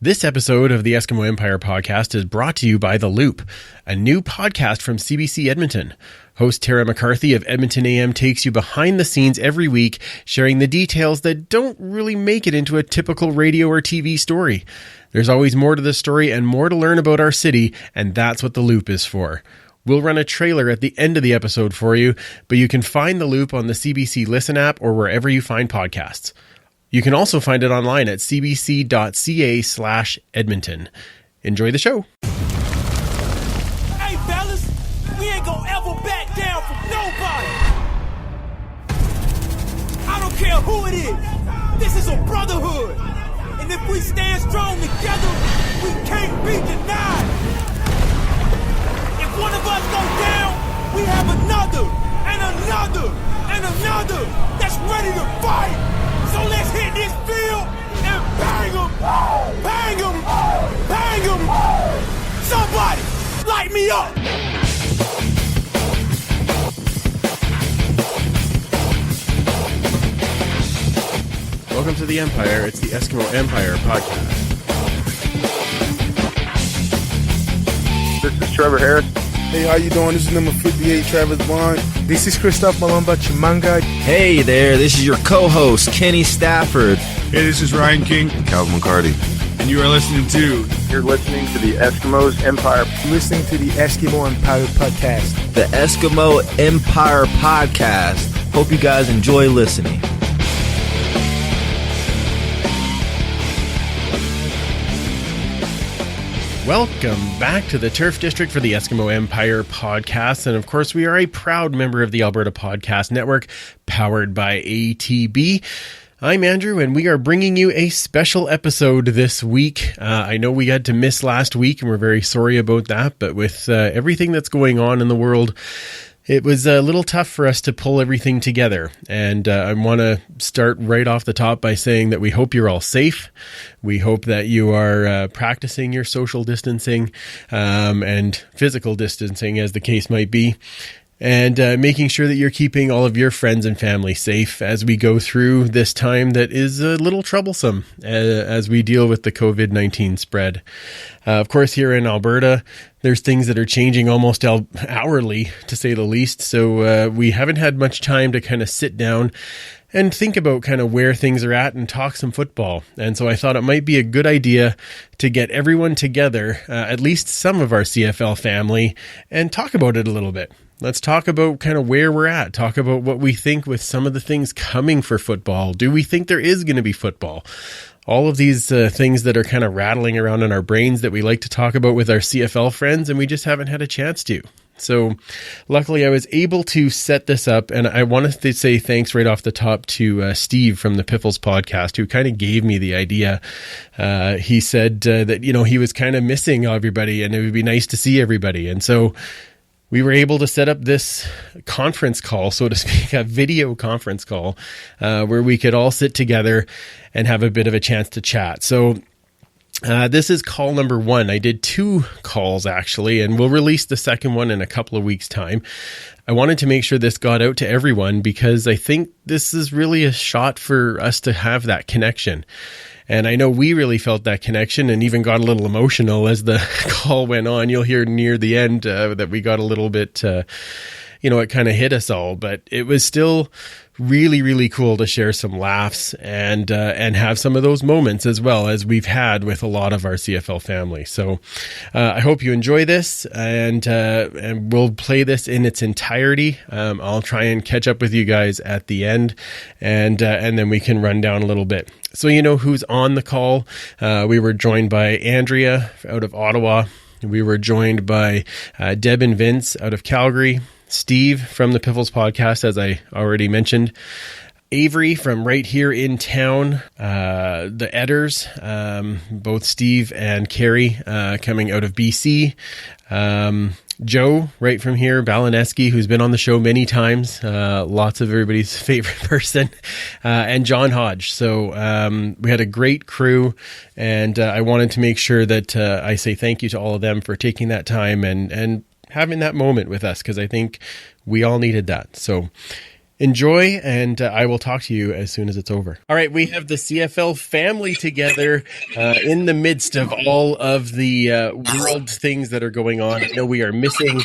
This episode of the Eskimo Empire podcast is brought to you by The Loop, a new podcast from CBC Edmonton. Host Tara McCarthy of Edmonton AM takes you behind the scenes every week, sharing the details that don't really make it into a typical radio or TV story. There's always more to the story and more to learn about our city, and that's what The Loop is for. We'll run a trailer at the end of the episode for you, but you can find The Loop on the CBC Listen app or wherever you find podcasts. You can also find it online at cbc.ca/Edmonton. Enjoy the show. Hey, fellas, we ain't gonna ever back down from nobody. I don't care who it is. This is a brotherhood. And if we stand strong together, we can't be denied. If one of us goes down, we have another, and another, and another that's ready to fight. So let's hit this field and bang them, bang them, bang them. Somebody light me up. Welcome to the Empire. It's the Eskimo Empire podcast. This is Trevor Harris. Hey, how you doing? This is number 58, Travis Bond. This is Christoph Malumba Chimanga. Hey there, this is your co-host, Kenny Stafford. Hey, this is Ryan King. Calvin McCarty. And you are listening to... You're listening to the Eskimos Empire. Listening to the Eskimo Empire podcast. The Eskimo Empire podcast. Hope you guys enjoy listening. Welcome back to the Turf District for the Eskimo Empire podcast. And of course, we are a proud member of the Alberta Podcast Network, powered by ATB. I'm Andrew, and we are bringing you a special episode this week. I know we had to miss last week, and we're very sorry about that. But with everything that's going on in the world, it was a little tough for us to pull everything together. And I want to start right off the top by saying that we hope you're all safe. We hope that you are practicing your social distancing and physical distancing, as the case might be. And making sure that you're keeping all of your friends and family safe as we go through this time that is a little troublesome as we deal with the COVID-19 spread. Of course, here in Alberta, there's things that are changing almost hourly, to say the least. So we haven't had much time to kind of sit down and think about kind of where things are at and talk some football. And so I thought it might be a good idea to get everyone together, at least some of our CFL family, and talk about it a little bit. Let's talk about kind of where we're at, talk about what we think with some of the things coming for football. Do we think there is going to be football? All of these things that are kind of rattling around in our brains that we like to talk about with our CFL friends, and we just haven't had a chance to. So luckily I was able to set this up, and I wanted to say thanks right off the top to Steve from the Piffles podcast, who kind of gave me the idea. He said that, you know, he was kind of missing everybody and it would be nice to see everybody. And so we were able to set up this conference call, so to speak, a video conference call, where we could all sit together and have a bit of a chance to chat. So this is call number 1. I did 2 calls, actually, and we'll release the second one in a couple of weeks' time. I wanted to make sure this got out to everyone because I think this is really a shot for us to have that connection. And I know we really felt that connection and even got a little emotional as the call went on. You'll hear near the end that we got a little bit, it kind of hit us all. But it was still really, really cool to share some laughs and have some of those moments as well as we've had with a lot of our CFL family. So I hope you enjoy this, and we'll play this in its entirety. I'll try and catch up with you guys at the end, and then we can run down a little bit. So you know who's on the call. We were joined by Andrea out of Ottawa. We were joined by Deb and Vince out of Calgary. Steve from the Piffles podcast, as I already mentioned. Avry from right here in town. The Etters, both Steve and Keri, coming out of BC. Joe, right from here, Balaneski, who's been on the show many times, lots of everybody's favorite person, and John Hodge. So we had a great crew, and I wanted to make sure that I say thank you to all of them for taking that time and having that moment with us, because I think we all needed that. So Enjoy, and I will talk to you as soon as it's over. All right, we have the CFL family together in the midst of all of the world things that are going on. I know we are missing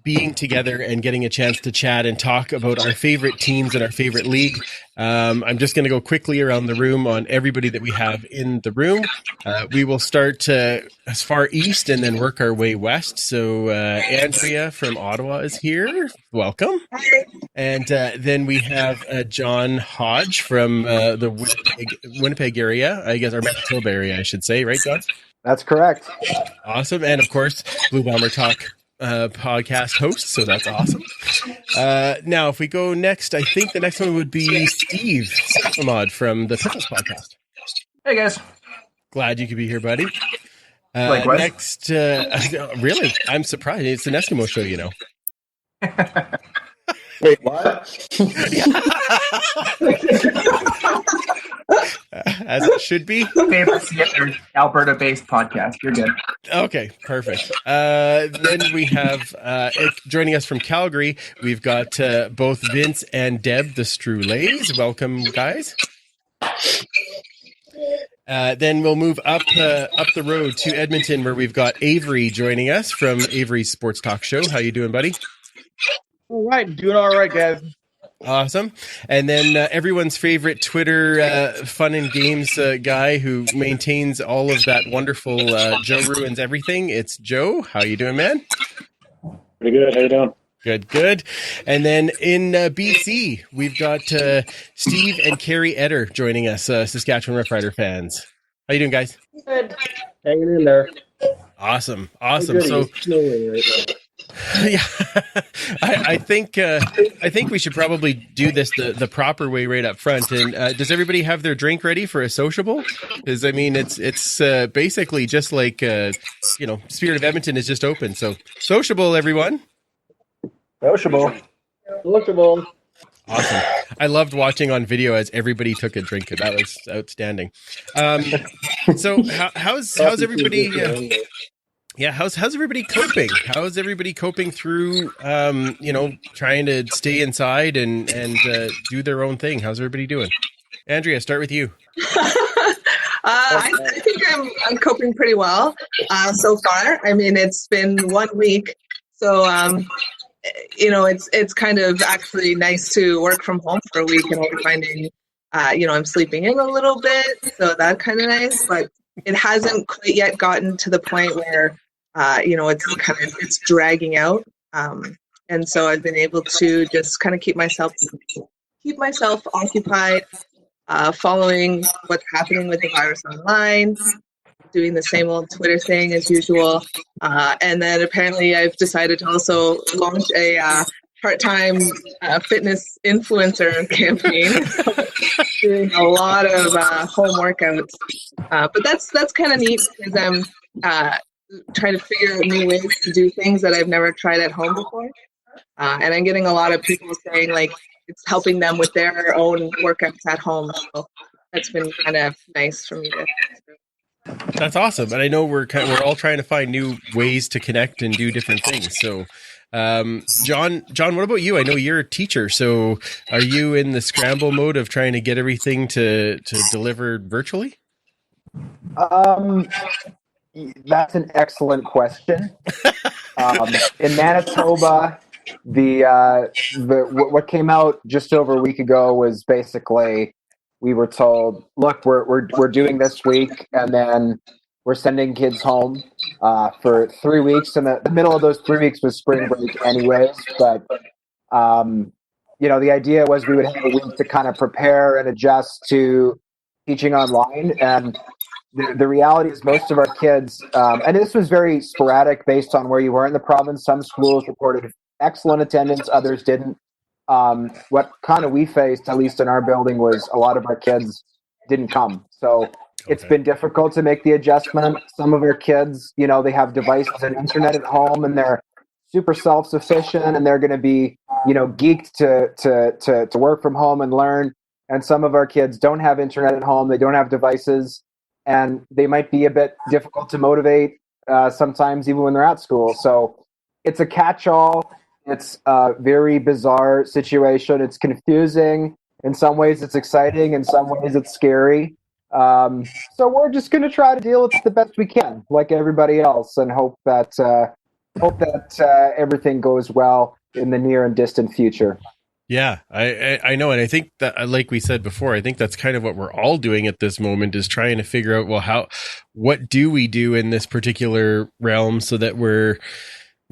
being together and getting a chance to chat and talk about our favorite teams and our favorite league. I'm just going to go quickly around the room on everybody that we have in the room. We will start as far east and then work our way west. So Andrea from Ottawa is here. Welcome. And then we have John Hodge from the Winnipeg area, I guess, or Manitoba area, I should say. Right, John? That's correct. Awesome. And of course, Blue Bomber Talk podcast host, so that's awesome. Now, if we go next, I think the next one would be Steve Safimod from the Pickles podcast. Hey, guys. Glad you could be here, buddy. Likewise. Next, really, I'm surprised. It's an Eskimo show, you know. Wait, what? As it should be. Favorite Alberta-based podcast. You're good. Okay, perfect. Then we have joining us from Calgary, we've got both Vince and Deb, the Strulays. Welcome, guys. Then we'll move up the road to Edmonton, where we've got Avry joining us from Avery's Sports Talk Show. How you doing, buddy? All right, doing all right, guys. Awesome. And then everyone's favorite Twitter fun and games guy who maintains all of that wonderful Joe Ruins Everything. It's Joe. How you doing, man? Pretty good. How you doing? Good. And then in BC, we've got Steve and Keri Etter joining us, Saskatchewan Roughrider fans. How you doing, guys? Good. Hanging in there. Awesome. So, yeah, I think we should probably do this the proper way right up front. And does everybody have their drink ready for a sociable? Because I mean, it's basically just like Spirit of Edmonton is just open. So sociable, everyone. Sociable. Awesome. I loved watching on video as everybody took a drink. That was outstanding. So how's everybody? How's everybody coping? How's everybody coping through, trying to stay inside and do their own thing? How's everybody doing? Andrea, start with you. I think I'm coping pretty well so far. I mean, it's been 1 week, so it's kind of actually nice to work from home for a week, and I'm finding, I'm sleeping in a little bit, so that's kind of nice. But it hasn't quite yet gotten to the point where it's dragging out. And so I've been able to just kind of keep myself occupied, following what's happening with the virus online, doing the same old Twitter thing as usual. And then apparently I've decided to also launch a part-time fitness influencer campaign, doing a lot of home workouts. But that's kind of neat because I'm trying to figure out new ways to do things that I've never tried at home before. And I'm getting a lot of people saying like it's helping them with their own workouts at home. So that's been kind of nice for me to. That's awesome. And I know we're all trying to find new ways to connect and do different things. So John, what about you? I know you're a teacher. So are you in the scramble mode of trying to get everything to deliver virtually? That's an excellent question. In Manitoba, what came out just over a week ago was basically we were told, look, we're doing this week, and then we're sending kids home for 3 weeks. And the middle of those 3 weeks was spring break, anyways. But the idea was we would have a week to kind of prepare and adjust to teaching online. And the reality is most of our kids, and this was very sporadic based on where you were in the province. Some schools reported excellent attendance, others didn't. What kind of we faced, at least in our building, was a lot of our kids didn't come. So it's been difficult to make the adjustment. Some of our kids, they have devices and internet at home, and they're super self-sufficient, and they're going to be, geeked to work from home and learn. And some of our kids don't have internet at home. They don't have devices. And they might be a bit difficult to motivate sometimes even when they're at school. So it's a catch-all. It's a very bizarre situation. It's confusing. In some ways, it's exciting. In some ways, it's scary. So we're just going to try to deal with it the best we can, like everybody else, and hope that everything goes well in the near and distant future. Yeah, I know. And I think that, like we said before, I think that's kind of what we're all doing at this moment, is trying to figure out, well, what do we do in this particular realm so that we're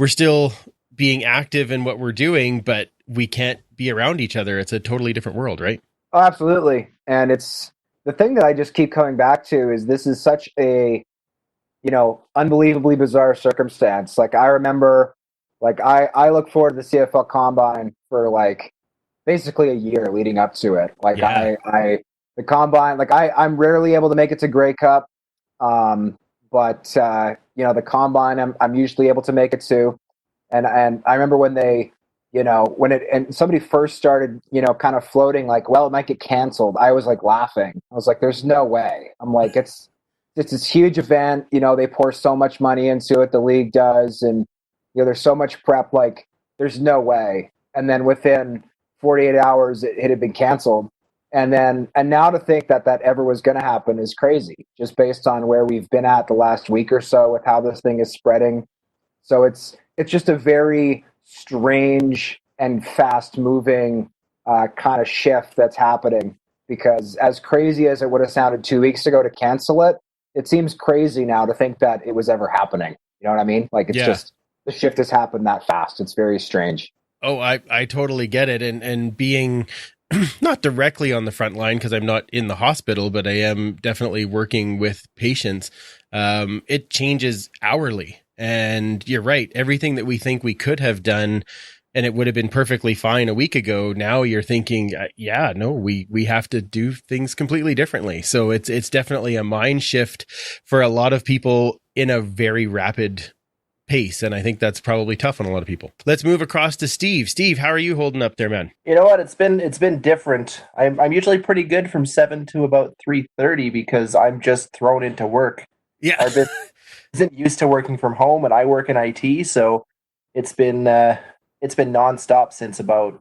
still being active in what we're doing, but we can't be around each other. It's a totally different world, right? Oh, absolutely. And it's the thing that I just keep coming back to is this is such a, unbelievably bizarre circumstance. Like, I remember, I look forward to the CFL Combine for basically a year leading up to it. The Combine, I'm rarely able to make it to Grey Cup. But the Combine, I'm usually able to make it to. And I remember when and somebody first started, kind of floating well, it might get canceled. I was laughing. I was like, there's no way. I'm like, it's this huge event. They pour so much money into it. The league does. And, there's so much prep, there's no way. And then within 48 hours, it had been canceled. And now to think that ever was going to happen is crazy, just based on where we've been at the last week or so with how this thing is spreading. So it's just a very strange and fast moving kind of shift that's happening, because as crazy as it would have sounded 2 weeks ago to cancel it, it seems crazy now to think that it was ever happening. You know what I mean? Just the shift has happened that fast. It's very strange. Oh, I totally get it. And being not directly on the front line, because I'm not in the hospital, but I am definitely working with patients. It changes hourly. And you're right. Everything that we think we could have done and it would have been perfectly fine a week ago, now you're thinking, we have to do things completely differently. So it's definitely a mind shift for a lot of people in a very rapid pace. And I think that's probably tough on a lot of people. Let's move across to Steve. Steve, how are you holding up there, man? You know what? It's been different. I'm usually pretty good from 7 to about 3:30 because I'm just thrown into work. Yeah. I've been isn't used to working from home, and I work in IT, so it's been nonstop since about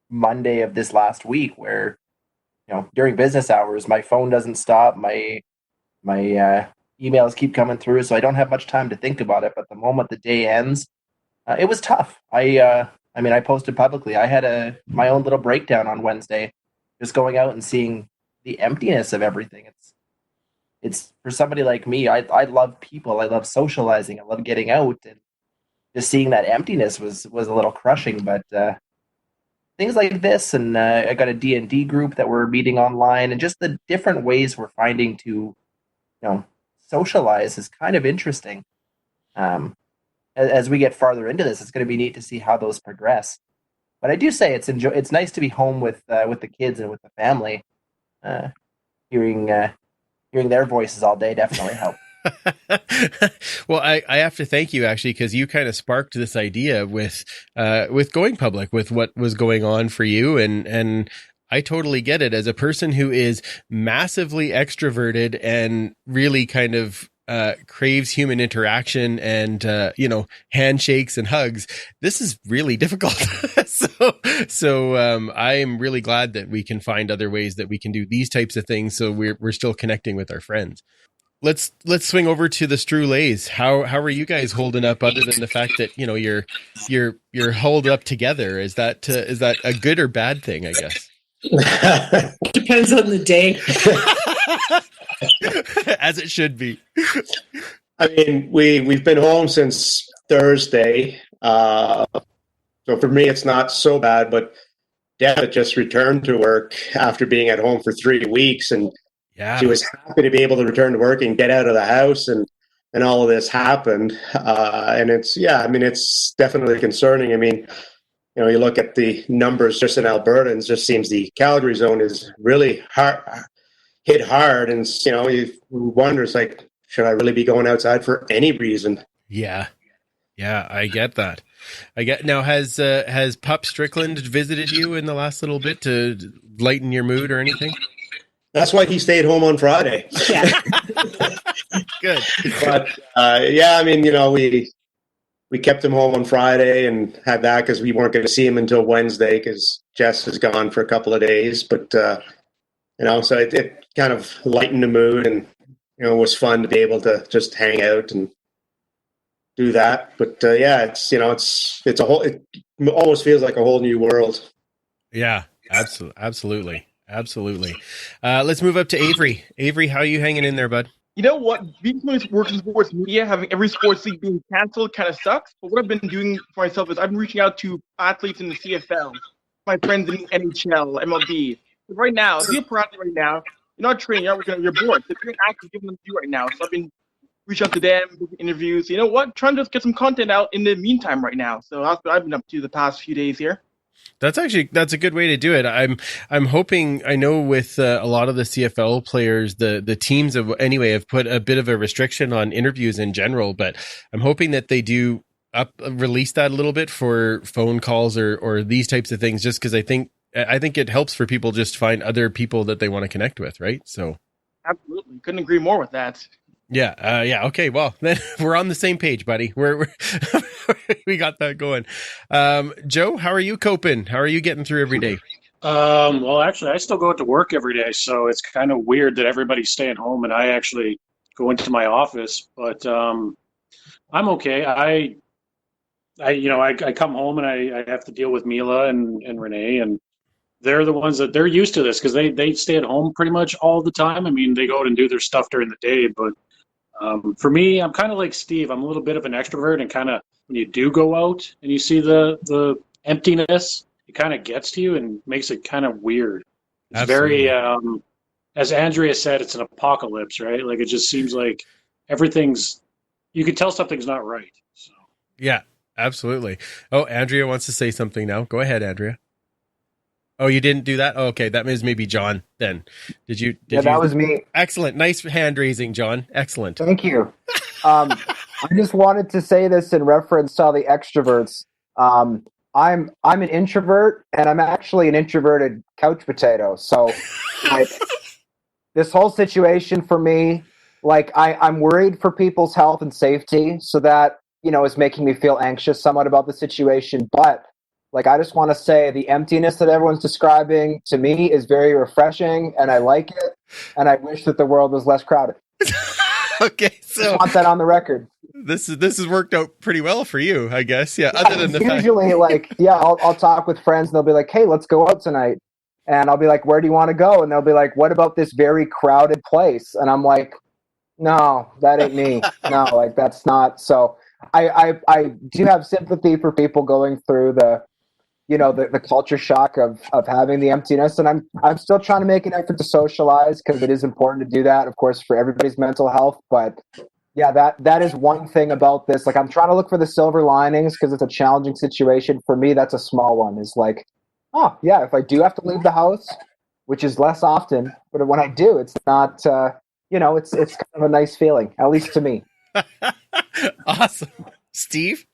Monday of this last week, where during business hours my phone doesn't stop, my emails keep coming through, so I don't have much time to think about it. But the moment the day ends, it was tough. I posted publicly. I had my own little breakdown on Wednesday, just going out and seeing the emptiness of everything. It's for somebody like me. I love people. I love socializing. I love getting out, and just seeing that emptiness was a little crushing. But things like this, and I got a D&D group that we're meeting online, and just the different ways we're finding to socialize is kind of interesting. As we get farther into this, it's going to be neat to see how those progress. But I do say it's nice to be home with the kids and with the family. Hearing their voices all day definitely helps. Well, I have to thank you, actually, because you kind of sparked this idea with going public with what was going on for you, and I totally get it. As a person who is massively extroverted and really kind of craves human interaction and handshakes and hugs, this is really difficult. So I am really glad that we can find other ways that we can do these types of things, so we're still connecting with our friends. Let's swing over to the Strulays. How are you guys holding up, other than the fact that you're holed up together? Is that a good or bad thing, I guess? Depends on the day. As it should be. I mean, we've been home since Thursday, so for me it's not so bad. But Deb just returned to work after being at home for 3 weeks, and she was happy to be able to return to work and get out of the house, and all of this happened. And it's definitely concerning. I mean, you look at the numbers just in Alberta, and it just seems the Calgary zone is really hit hard. And, you wonder, should I really be going outside for any reason? Yeah, I get that. Now, has Pup Strickland visited you in the last little bit to lighten your mood or anything? That's why he stayed home on Friday. Yeah. Good. But, we we kept him home on Friday and had that because we weren't going to see him until Wednesday because Jess is gone for a couple of days. But, so it kind of lightened the mood, and, it was fun to be able to just hang out and do that. But it's it almost feels like a whole new world. Yeah, absolutely. Let's move up to Avry. Avry, how are you hanging in there, bud? You know what? Being working in sports media, having every sports league being canceled kind of sucks. But what I've been doing for myself is I've been reaching out to athletes in the CFL, my friends in NHL, MLB. But right now, if you're a pro athlete right now, you're not training, you're not working, you're bored. So you're active, giving them to you right now. So I've been reaching out to them, doing interviews. You know what? Trying to just get some content out in the meantime right now. So that's what I've been up to the past few days here. That's a good way to do it. I'm hoping, I know with a lot of the CFL players, the teams have put a bit of a restriction on interviews in general, but I'm hoping that they do release that a little bit for phone calls or these types of things, just because I think it helps for people just find other people that they want to connect with, right? So absolutely, couldn't agree more with that. Yeah. Okay. Well, then we're on the same page, buddy. We're we got that going. Joe, how are you coping? How are you getting through every day? Well, actually, I still go into work every day, so it's kind of weird that everybody's staying home and I actually go into my office. But I'm okay. I come home and I have to deal with Mila and Renee, and they're the ones that they're used to this because they stay at home pretty much all the time. I mean, they go out and do their stuff during the day, but for me, I'm kind of like Steve. I'm a little bit of an extrovert, and kind of when you do go out and you see the emptiness, it kind of gets to you and makes it kind of weird. It's Absolutely. very, as Andrea said, it's an apocalypse, right? Like it just seems like you could tell something's not right. So. Yeah, absolutely. Oh, Andrea wants to say something now. Go ahead, Andrea. Oh, you didn't do that? Oh, okay, that means maybe John then. Did you? That was me. Excellent. Nice hand raising, John. Excellent. Thank you. I just wanted to say this in reference to all the extroverts. I'm an introvert, and I'm actually an introverted couch potato. So this whole situation for me, I'm worried for people's health and safety, so that, is making me feel anxious somewhat about the situation. But I just want to say the emptiness that everyone's describing to me is very refreshing, and I like it, and I wish that the world was less crowded. Okay, so I want that on the record. This has worked out pretty well for you, I guess. Yeah. Other than the usually I'll talk with friends, and they'll be like, "Hey, let's go out tonight," and I'll be like, "Where do you want to go?" And they'll be like, "What about this very crowded place?" And I'm like, "No, that ain't me. No, that's not." So I do have sympathy for people going through the culture shock of having the emptiness, and I'm still trying to make an effort to socialize because it is important to do that, of course, for everybody's mental health. But yeah, that is one thing about this. I'm trying to look for the silver linings because it's a challenging situation. For me, that's a small one. Is oh yeah, if I do have to leave the house, which is less often, but when I do, it's not. It's kind of a nice feeling, at least to me. Awesome, Steve.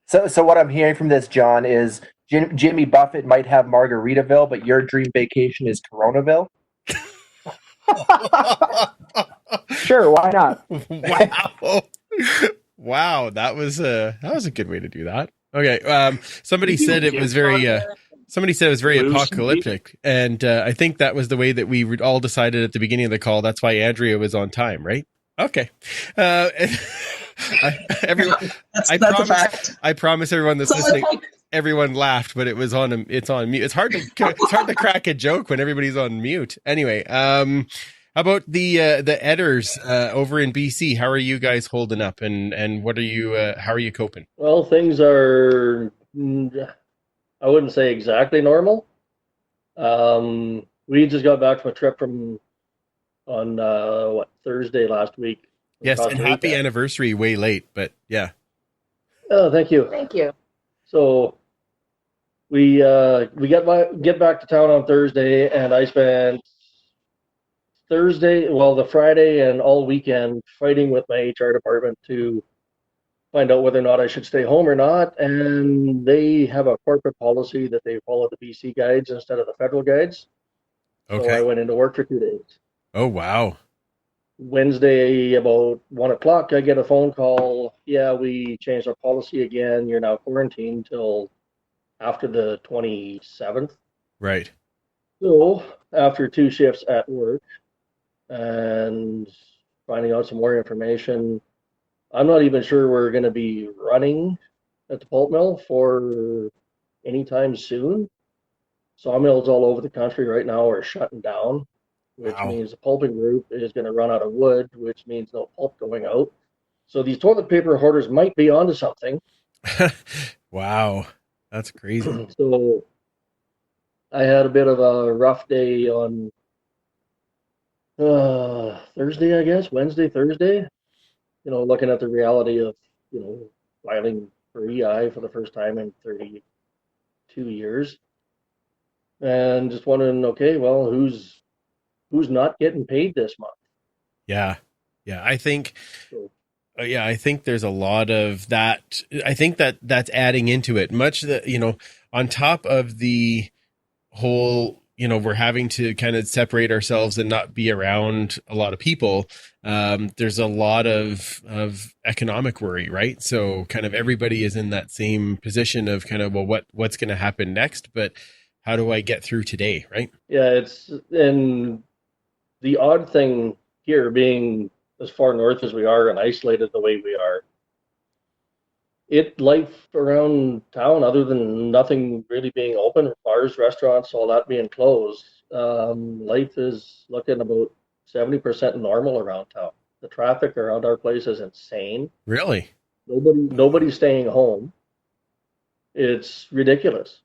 So what I'm hearing from this, John, is Jimmy Buffett might have Margaritaville, but your dream vacation is Coronaville. Sure, why not? Wow, that was a good way to do that. Okay, somebody said it was very apocalyptic, and I think that was the way that we all decided at the beginning of the call. That's why Andrea was on time, right? Okay. I promise everyone that's listening. Everyone laughed, but it's on mute. It's hard to crack a joke when everybody's on mute. Anyway, how about the Etters over in BC? How are you guys holding up, and what are you? How are you coping? Well, things are. I wouldn't say exactly normal. We just got back from a trip on Thursday last week. Yes, and happy anniversary way late, but yeah. Oh, thank you. Thank you. So we get back to town on Thursday, and I spent the Friday and all weekend fighting with my HR department to find out whether or not I should stay home or not. And they have a corporate policy that they follow the BC guides instead of the federal guides. Okay. So I went into work for 2 days. Oh, wow. Wednesday about 1:00, I get a phone call. Yeah, we changed our policy again. You're now quarantined till after the 27th. Right. So after 2 shifts at work and finding out some more information, I'm not even sure we're going to be running at the pulp mill for anytime soon. Sawmills all over the country right now are shutting down, which means the pulping group is going to run out of wood, which means no pulp going out. So these toilet paper hoarders might be onto something. Wow, that's crazy. So I had a bit of a rough day on Thursday, I guess, Wednesday, Thursday. Looking at the reality of, filing for EI for the first time in 32 years. And just wondering, okay, well, who's not getting paid this month? Yeah. I think there's a lot of that. I think that's adding into it much that, on top of the whole, we're having to kind of separate ourselves and not be around a lot of people. There's a lot of economic worry, right? So kind of everybody is in that same position of kind of, well, what's going to happen next? But how do I get through today, right? Yeah, and the odd thing here being as far north as we are and isolated the way we are, life around town, other than nothing really being open, bars, restaurants, all that being closed, life is looking about 70% normal around town. The traffic around our place is insane. Really? Nobody's staying home. It's ridiculous.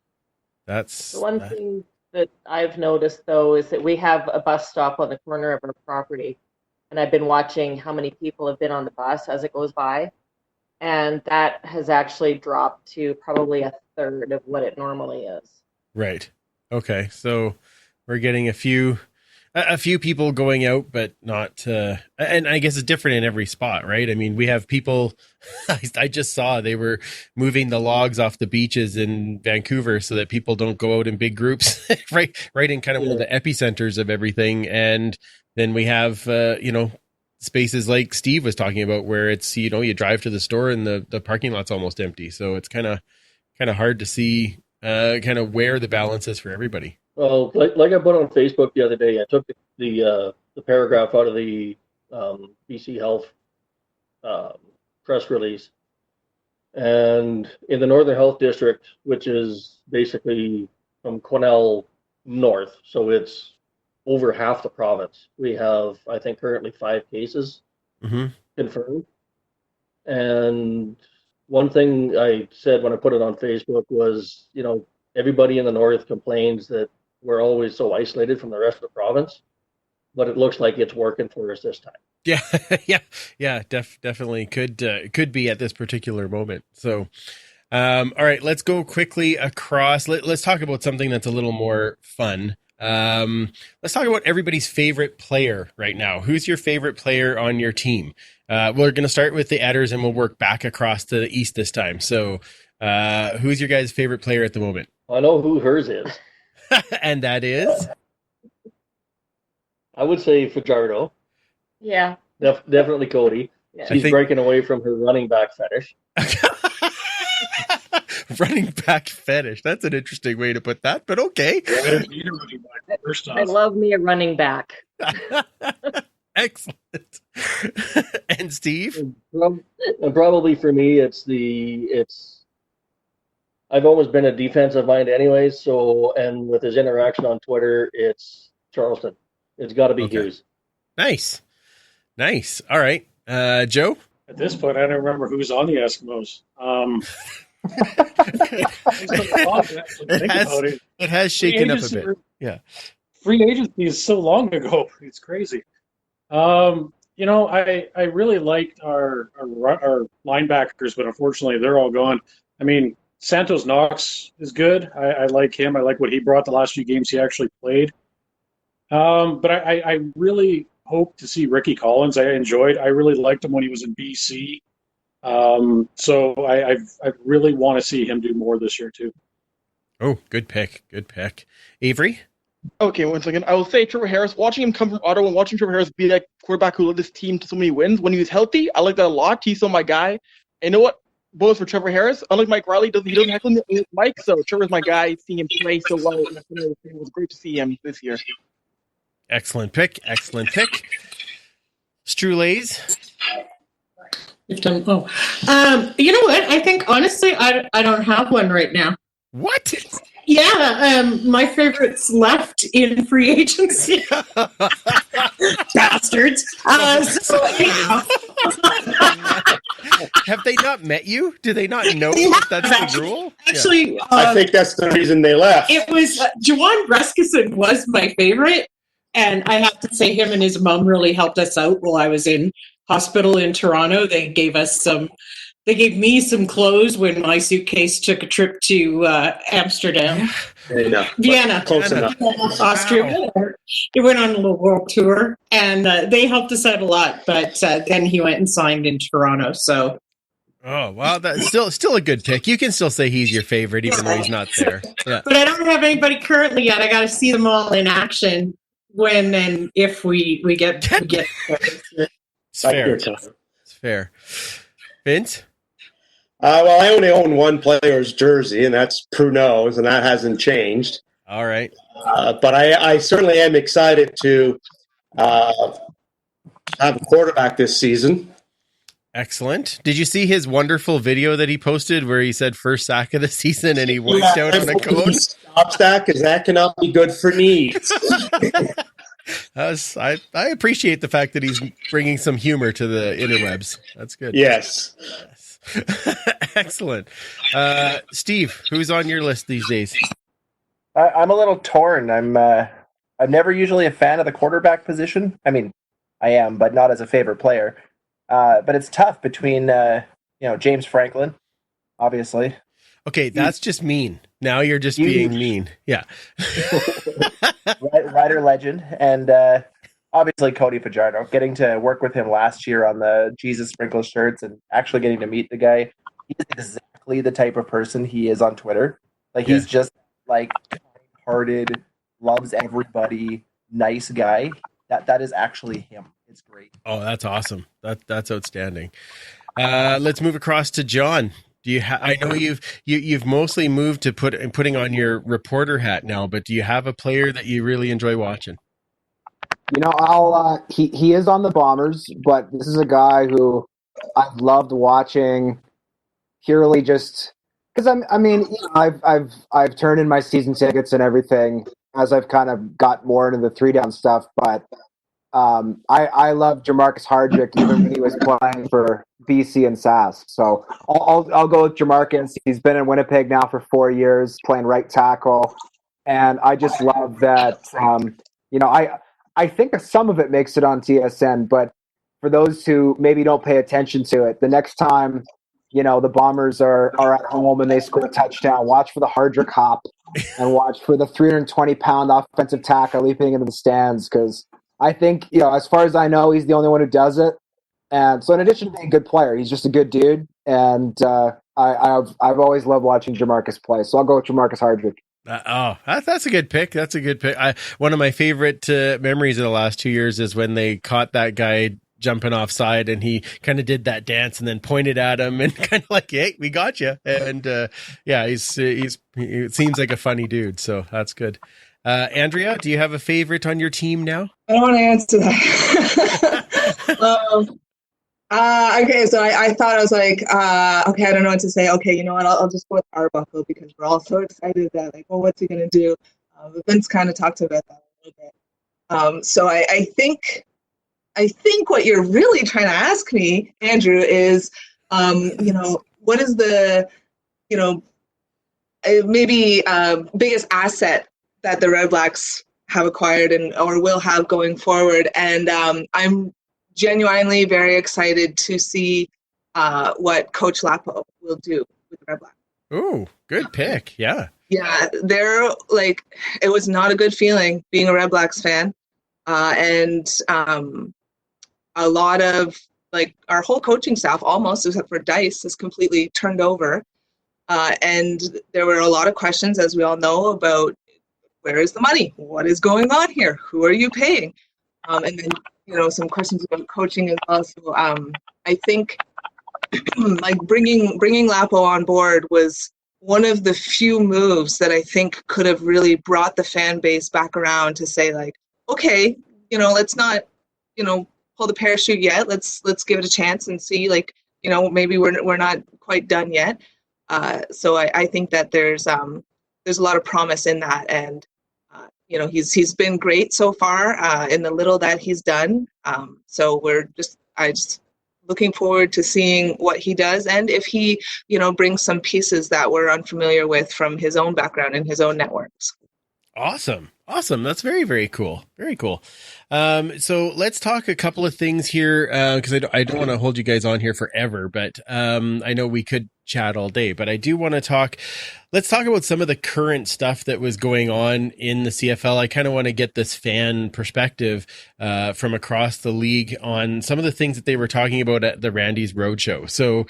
That's the one thing that I've noticed, though, is that we have a bus stop on the corner of our property, and I've been watching how many people have been on the bus as it goes by, and that has actually dropped to probably a third of what it normally is. Right. Okay. So we're getting a few people going out, but not, and I guess it's different in every spot, right? I mean, we have people, I just saw they were moving the logs off the beaches in Vancouver so that people don't go out in big groups, right in kind of one of the epicenters of everything. And then we have, spaces like Steve was talking about where it's, you drive to the store and the parking lot's almost empty. So it's kind of hard to see kind of where the balance is for everybody. Well, like I put on Facebook the other day, I took the paragraph out of the BC Health press release, and in the Northern Health District, which is basically from Quesnel north, so it's over half the province, we have, I think, currently 5 cases confirmed. And one thing I said when I put it on Facebook was, everybody in the north complains that we're always so isolated from the rest of the province, but it looks like it's working for us this time. Yeah, definitely could be at this particular moment. So, all right, let's go quickly across. Let's talk about something that's a little more fun. Let's talk about everybody's favorite player right now. Who's your favorite player on your team? We're going to start with the Etters and we'll work back across to the east this time. So, who's your guys' favorite player at the moment? I know who hers is. And that is? I would say Fajardo. Yeah. Definitely Cody. Yeah. She's breaking away from her running back fetish. Running back fetish. That's an interesting way to put that, but okay. I love me a running back. Excellent. And Steve? And probably for me, I've always been a defensive mind anyways, so, and with his interaction on Twitter, it's Charleston. It's got to be Hughes. Nice. All right. Joe? At this point, I don't remember who's on the Eskimos. It has shaken up a bit. Yeah. Free agency is so long ago. It's crazy. I really liked our linebackers, but unfortunately they're all gone. I mean, Santos Knox is good. I like him. I like what he brought the last few games he actually played. But I really hope to see Ricky Collins. I really liked him when he was in BC. So I really want to see him do more this year too. Oh, good pick. Avry? Okay, one second. I will say Trevor Harris, watching him come from Ottawa and watching Trevor Harris be that quarterback who led this team to so many wins when he was healthy, I like that a lot. He's still my guy. And you know what? Bonus for Trevor Harris. Unlike Mike Riley, he doesn't heckle me with Mike, so Trevor's my guy. Seeing him play so well, it was great to see him this year. Excellent pick. Excellent pick. Strulays. You know what? I think, honestly, I don't have one right now. What? Yeah, my favorites left in free agency. Bastards. Have they not met you? Do they not know that that's the rule? Actually, I think that's the reason they left. It was Jawan Breskison was my favorite, and I have to say him and his mom really helped us out while I was in hospital in Toronto. They gave me some clothes when my suitcase took a trip to Amsterdam. Vienna. Close enough. Austria. He went on a little world tour, and they helped us out a lot, but then he went and signed in Toronto, so... Oh, well, that's still a good pick. You can still say he's your favorite, even though he's not there. Yeah. But I don't have anybody currently yet. I got to see them all in action when and if we get there. It's fair. It's fair. Vince? Well, I only own one player's jersey, and that's Pruneau's, and that hasn't changed. All right. But I certainly am excited to have a quarterback this season. Excellent. Did you see his wonderful video that he posted where he said first sack of the season and he wiped out on a cone? Stop stack, because that cannot be good for knees. I appreciate the fact that he's bringing some humor to the interwebs. That's good. Yes. Excellent. Steve, who's on your list these days? I'm a little torn. I'm never usually a fan of the quarterback position. I mean, I am, but not as a favorite player. But it's tough between James Franklin, obviously. Okay, that's just mean. Now you're just being mean. Yeah. Rider legend, and obviously Cody Fajardo. Getting to work with him last year on the Jesus Sprinkle shirts and actually getting to meet the guy. He's exactly the type of person he is on Twitter. Like, he's just like kind-hearted, loves everybody, nice guy. That is actually him. It's great. Oh, that's awesome. That's outstanding. Let's move across to John. Do you I know you've mostly moved to putting on your reporter hat now, but do you have a player that you really enjoy watching? You know, he is on the Bombers, but this is a guy who I've loved watching purely just because I've turned in my season tickets and everything as I've kind of got more into the 3-down stuff, but I love Jamarcus Hardrick even when he was playing for BC and Sask. So I'll go with Jamarcus. He's been in Winnipeg now for 4 years, playing right tackle, and I just love that. I think some of it makes it on TSN, but for those who maybe don't pay attention to it, the next time the Bombers are at home and they score a touchdown, watch for the Hardrick hop and watch for the 320-pound offensive tackle leaping into the stands, because I think, as far as I know, he's the only one who does it. And so in addition to being a good player, he's just a good dude. And I've always loved watching Jamarcus play. So I'll go with Jamarcus Hardrick. That's a good pick. That's a good pick. One of my favorite memories of the last 2 years is when they caught that guy jumping offside and he kind of did that dance and then pointed at him and kind of like, hey, we got you. And he seems like a funny dude. So that's good. Andrea, do you have a favorite on your team now? I don't want to answer that. Okay, so I thought, I was like, okay, I don't know what to say. Okay, you know what? I'll just go with Arbuckle because we're all so excited that, like, well, what's he going to do? But Vince kind of talked about that a little bit. So I think what you're really trying to ask me, Andrew, is, what is the, maybe biggest asset that the Red Blacks have acquired or will have going forward. And I'm genuinely very excited to see what Coach Lapo will do with the Red Blacks. Ooh, good pick. Yeah. Yeah, they're like, it was not a good feeling being a Red Blacks fan. And a lot of, like, our whole coaching staff, almost except for Dice, is completely turned over. And there were a lot of questions, as we all know, about where is the money? What is going on here? Who are you paying? And then, some questions about coaching as well. So I think like bringing Lapo on board was one of the few moves that I think could have really brought the fan base back around to say, like, okay, let's not, pull the parachute yet. Let's give it a chance and see, like, maybe we're not quite done yet. So I think that there's a lot of promise in that, and he's been great so far in the little that he's done. So I just looking forward to seeing what he does, and if he brings some pieces that we're unfamiliar with from his own background and his own networks. Awesome. That's very, very cool. Very cool. So let's talk a couple of things here, because I don't want to hold you guys on here forever, but I know we could chat all day, but I do want to let's talk about some of the current stuff that was going on in the CFL. I kind of want to get this fan perspective from across the league on some of the things that they were talking about at the Randy's Roadshow. So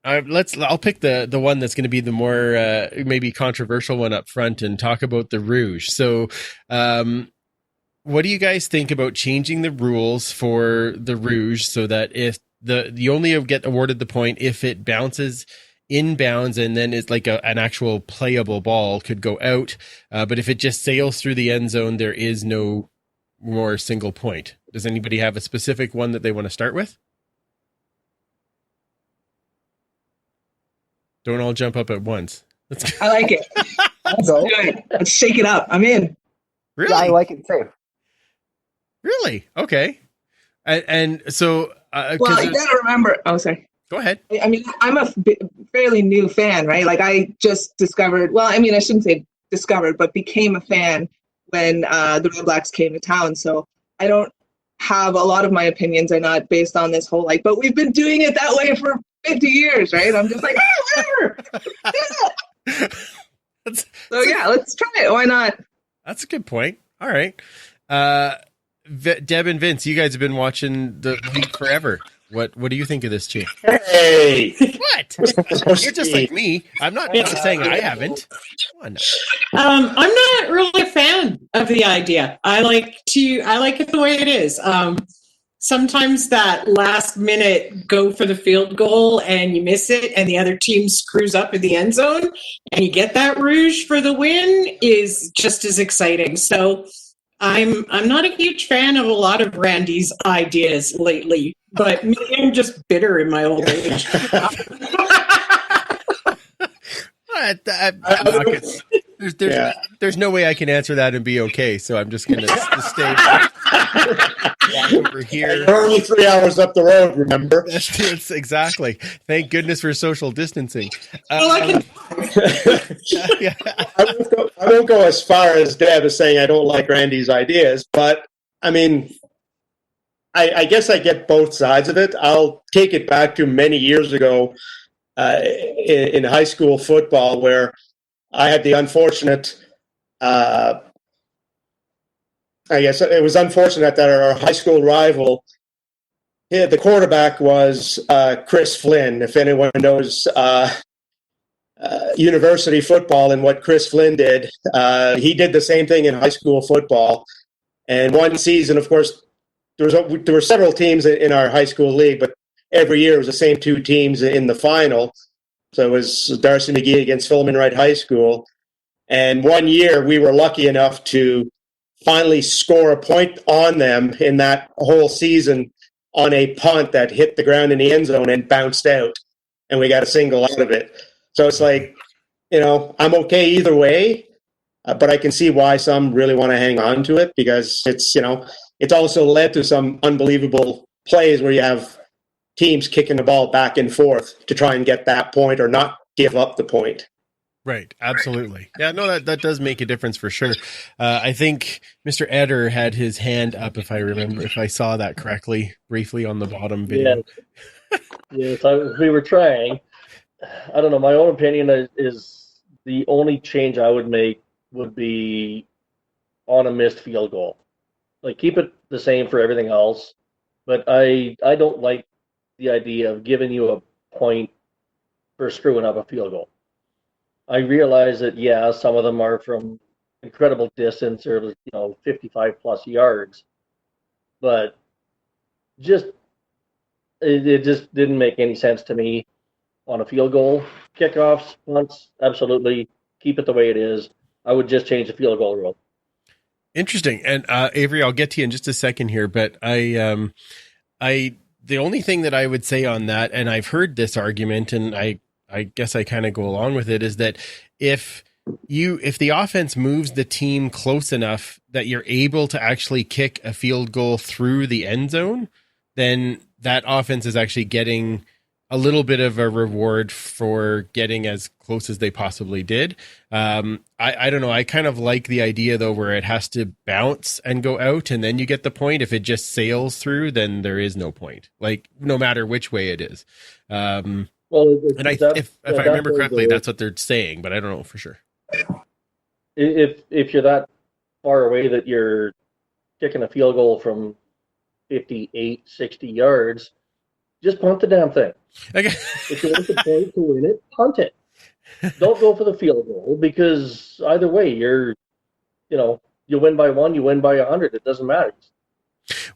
I'll pick the one that's going to be the more maybe controversial one up front and talk about the Rouge. So what do you guys think about changing the rules for the Rouge so that if you only get awarded the point if it bounces inbounds and then it's like an actual playable ball could go out, but if it just sails through the end zone, there is no more single point. Does anybody have a specific one that they want to start with? Don't all jump up at once. I like it. Let's do it. Let's shake it up. I'm in. Really? Yeah, I like it too. Really? Okay. And so... well, you gotta remember... Oh, sorry. Go ahead. I mean, I'm a fairly new fan, right? Like, I just discovered... Well, I mean, I shouldn't say discovered, but became a fan when the Red Blacks came to town. So I don't have a lot of my opinions are not based on this whole, like, but we've been doing it that way for 50 years, right? I'm just like, whatever. So yeah, let's try it. Why not? That's a good point. All right. Deb and Vince, you guys have been watching the league forever. What do you think of this change? Hey! What? You're just like me. I'm not saying I haven't. Come on. I'm not really a fan of the idea. I like it the way it is. Sometimes that last minute go for the field goal and you miss it and the other team screws up in the end zone and you get that Rouge for the win is just as exciting. So I'm not a huge fan of a lot of Randy's ideas lately, but maybe I'm just bitter in my old age. There's no way I can answer that and be okay, so I'm just going to stay over here. You're only 3 hours up the road, remember? That's exactly. Thank goodness for social distancing. I won't go as far as Deb as saying I don't like Randy's ideas, but I mean, I guess I get both sides of it. I'll take it back to many years ago in high school football where I had the unfortunate, I guess it was unfortunate that our high school rival, the quarterback was Chris Flynn. If anyone knows university football and what Chris Flynn did, he did the same thing in high school football. And one season, of course, there were several teams in our high school league, but every year it was the same two teams in the final. So it was Darcy McGee against Philemon Wright High School. And one year we were lucky enough to finally score a point on them in that whole season on a punt that hit the ground in the end zone and bounced out. And we got a single out of it. So it's like, I'm okay either way, but I can see why some really want to hang on to it because it's also led to some unbelievable plays where you have teams kicking the ball back and forth to try and get that point or not give up the point. Right. Absolutely. Yeah, no, that does make a difference for sure. I think Mr. Etter had his hand up, if I saw that correctly, briefly on the bottom video. Yeah. Yes, we were trying. I don't know. My own opinion is the only change I would make would be on a missed field goal. Like, keep it the same for everything else. But I don't like the idea of giving you a point for screwing up a field goal. I realize that, some of them are from incredible distance or 55 plus yards, but it just didn't make any sense to me on a field goal. Kickoffs, punts, absolutely keep it the way it is. I would just change the field goal rule. Interesting. And Avry, I'll get to you in just a second here, but the only thing that I would say on that, and I've heard this argument, and I guess I kind of go along with it, is that if the offense moves the team close enough that you're able to actually kick a field goal through the end zone, then that offense is actually getting a little bit of a reward for getting as close as they possibly did. I don't know. I kind of like the idea though, where it has to bounce and go out and then you get the point. If it just sails through, then there is no point, like no matter which way it is. If I remember correctly, that's what they're saying, but I don't know for sure. If you're that far away that you're kicking a field goal from 58, 60 yards, just punt the damn thing. Okay. If you want the point to win it, punt it. Don't go for the field goal, because either way, you win by 1, you win by 100. It doesn't matter.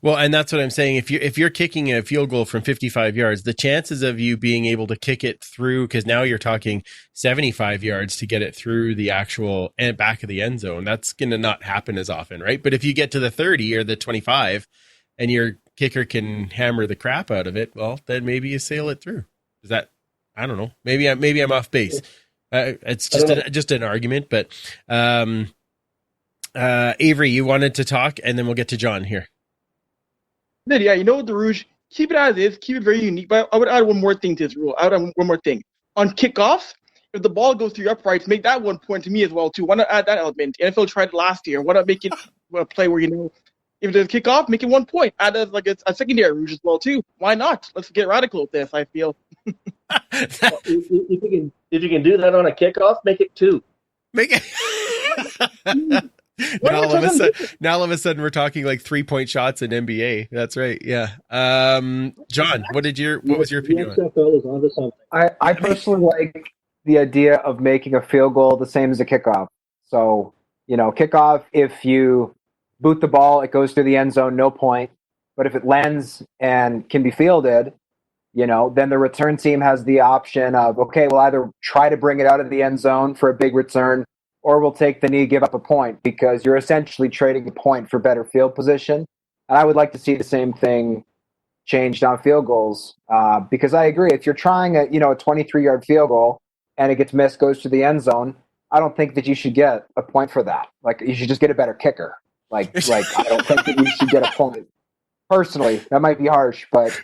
Well, and that's what I'm saying. If you're kicking a field goal from 55 yards, the chances of you being able to kick it through, because now you're talking 75 yards to get it through the actual back of the end zone, that's going to not happen as often, right? But if you get to the 30 or the 25 and your kicker can hammer the crap out of it, well, then maybe you sail it through. Is that, I don't know. Maybe I'm off base. It's just an argument, but Avry, you wanted to talk, and then we'll get to John here. Yeah, the Rouge, keep it as is, keep it very unique. But I would add one more thing to this rule. I would add one more thing. On kickoffs, if the ball goes through your uprights, make that 1 point to me as well, too. Why not add that element? The NFL tried it last year. Why not make it a play where, if there's a kickoff, make it 1 point. Add as like a secondary Rouge as well, too. Why not? Let's get radical with this, I feel. If you can do that on a kickoff, make it 2. Make it... Now all of a sudden we're talking like 3-point shots in NBA. That's right. Yeah. John, what was your opinion on it? CFL is onto something. I personally like the idea of making a field goal the same as a kickoff. So, kickoff, if you boot the ball, it goes through the end zone, no point. But if it lands and can be fielded, then the return team has the option of, okay, we'll either try to bring it out of the end zone for a big return, or we'll take the knee, give up a point, because you're essentially trading a point for better field position. And I would like to see the same thing changed on field goals, because I agree. If you're trying a 23-yard field goal and it gets missed, goes to the end zone, I don't think that you should get a point for that. Like, you should just get a better kicker. Like I don't think that you should get a point. Personally, that might be harsh, but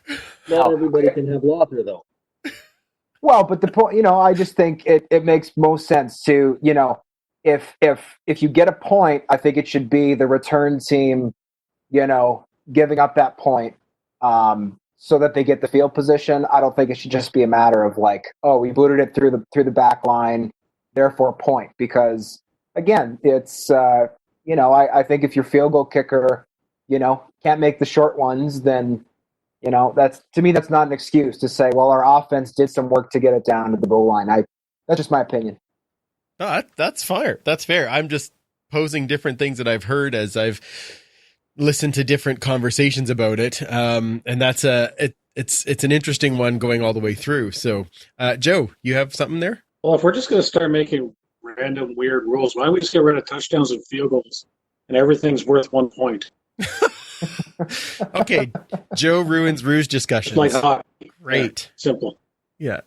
not everybody can have Lothar, though. Well, but the point, I just think it makes most sense to, if you get a point, I think it should be the return team, giving up that point, so that they get the field position. I don't think it should just be a matter of like, oh, we booted it through the back line, therefore a point. Because again, it's I think if your field goal kicker, can't make the short ones, then that's not an excuse to say, well, our offense did some work to get it down to the goal line. That's just my opinion. No, that's fair. That's fair. I'm just posing different things that I've heard as I've listened to different conversations about it. And that's it's an interesting one going all the way through. So, Joe, you have something there? Well, if we're just going to start making random weird rules, why don't we just get rid of touchdowns and field goals, and everything's worth 1 point? Okay, Joe ruins Rouge discussions. Like hockey. Great. Simple. Yeah.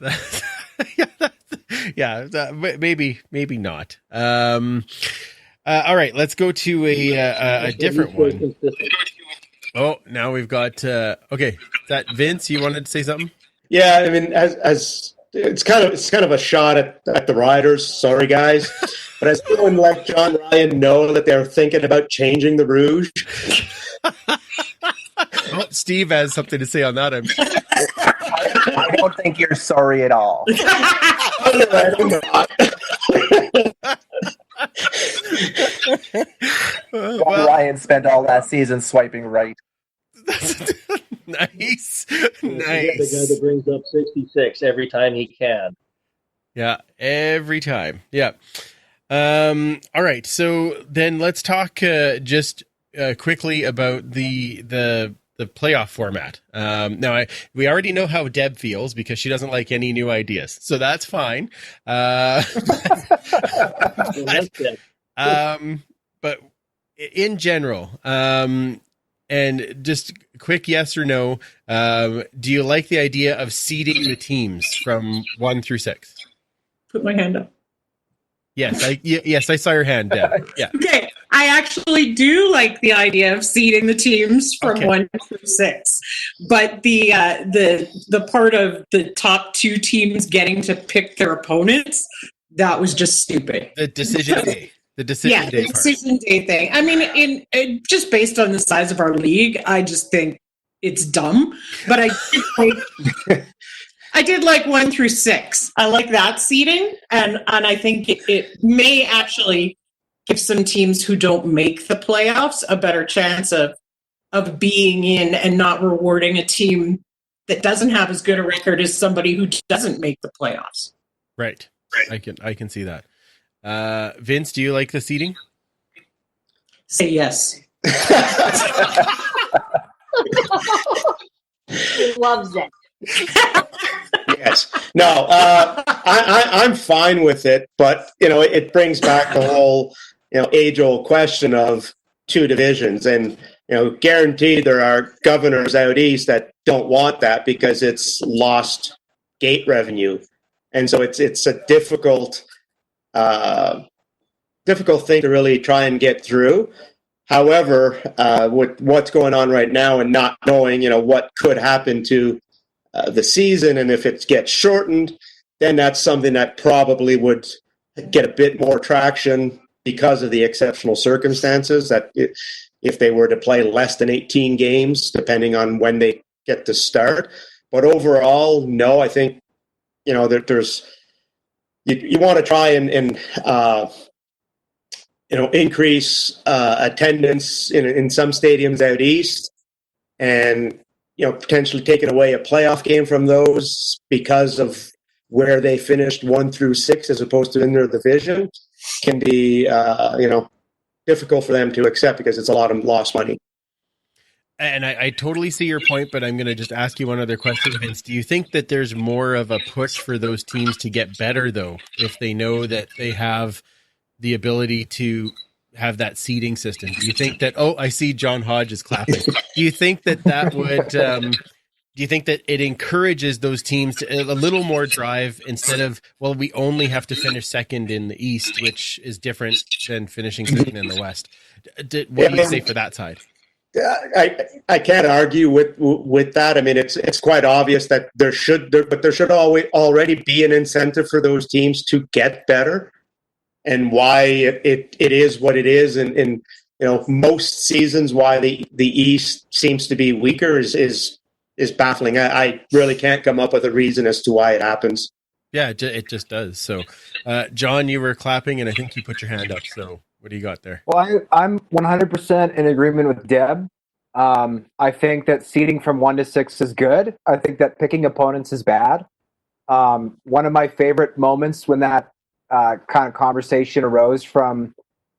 Maybe not. All right, let's go to a different one. Oh, now we've got okay. Is that Vince? You wanted to say something? Yeah, I mean, as it's kind of a shot at the Riders. Sorry, guys, but as someone like John Ryan know that they're thinking about changing the Rouge. Well, Steve has something to say on that. I don't think you're sorry at all. Ryan spent all last season swiping right. Nice. The guy that brings up 66 every time he can. Yeah, every time. Yeah. All right. So then let's talk just quickly about the playoff format. Now, we already know how Deb feels because she doesn't like any new ideas, so that's fine. But in general, and just quick yes or no, do you like the idea of seeding the teams from 1 through 6? Put my hand up. Yes, I saw your hand, Deb. Yeah. Okay, I actually do like the idea of seeding the teams from 1 through 6, but the part of the top 2 teams getting to pick their opponents, that was just stupid. The decision day. The decision day. The decision day thing. I mean, just based on the size of our league, I just think it's dumb. But I did like 1 through 6. I like that seeding, and I think it may actually give some teams who don't make the playoffs a better chance of being in and not rewarding a team that doesn't have as good a record as somebody who doesn't make the playoffs. Right. I can see that. Vince, do you like the seeding? Say yes. He loves it. Yes. No, I'm fine with it, but it brings back the whole age-old question of 2 divisions, and guaranteed there are governors out east that don't want that because it's lost gate revenue, and so it's a difficult thing to really try and get through. However, with what's going on right now and not knowing what could happen to the season, and if it gets shortened, then that's something that probably would get a bit more traction because of the exceptional circumstances that if they were to play less than 18 games, depending on when they get to start. But overall, no, I think, there's you want to try and increase attendance in some stadiums out east, and potentially taking away a playoff game from those because of where they finished 1 through 6 as opposed to in their division can be, difficult for them to accept because it's a lot of lost money. And I totally see your point, but I'm going to just ask you one other question, Vince. Do you think that there's more of a push for those teams to get better, though, if they know that they have the ability to have that seeding system? Do you think that, I see John Hodge is clapping. Do you think that would, do you think that it encourages those teams to a little more drive instead of, we only have to finish second in the East, which is different than finishing second in the West? What do you say for that side? I can't argue with that. I mean, it's quite obvious that there should already be an incentive for those teams to get better. And why it is what it is, and most seasons why the East seems to be weaker is baffling. I really can't come up with a reason as to why it happens. Yeah, it just does. So, John, you were clapping, and I think you put your hand up. So, what do you got there? Well, I'm 100% in agreement with Deb. I think that seeding from 1 to 6 is good. I think that picking opponents is bad. One of my favorite moments when that kind of conversation arose from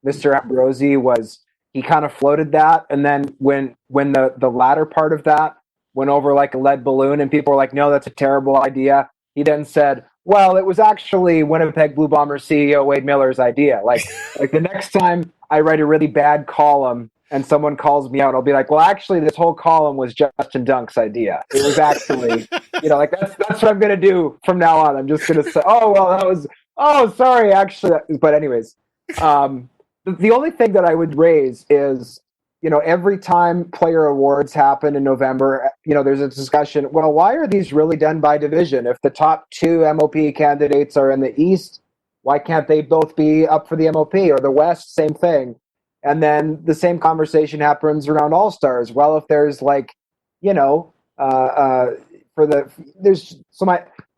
Mr. Ambrosi was he kind of floated that, and then when the latter part of that went over like a lead balloon and people were like, no, that's a terrible idea, he then said, well, it was actually Winnipeg Blue Bombers CEO Wade Miller's idea. Like the next time I write a really bad column and someone calls me out, I'll be like, well, actually this whole column was Justin Dunk's idea. It was actually, that's what I'm going to do from now on. I'm just going to say, sorry, actually. But anyways, the only thing that I would raise is, every time player awards happen in November, there's a discussion, well, why are these really done by division? If the top 2 MOP candidates are in the East, why can't they both be up for the MOP? Or the West, same thing. And then the same conversation happens around All-Stars. Well, if there's what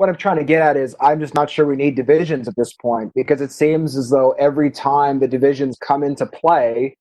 I'm trying to get at is I'm just not sure we need divisions at this point, because it seems as though every time the divisions come into play,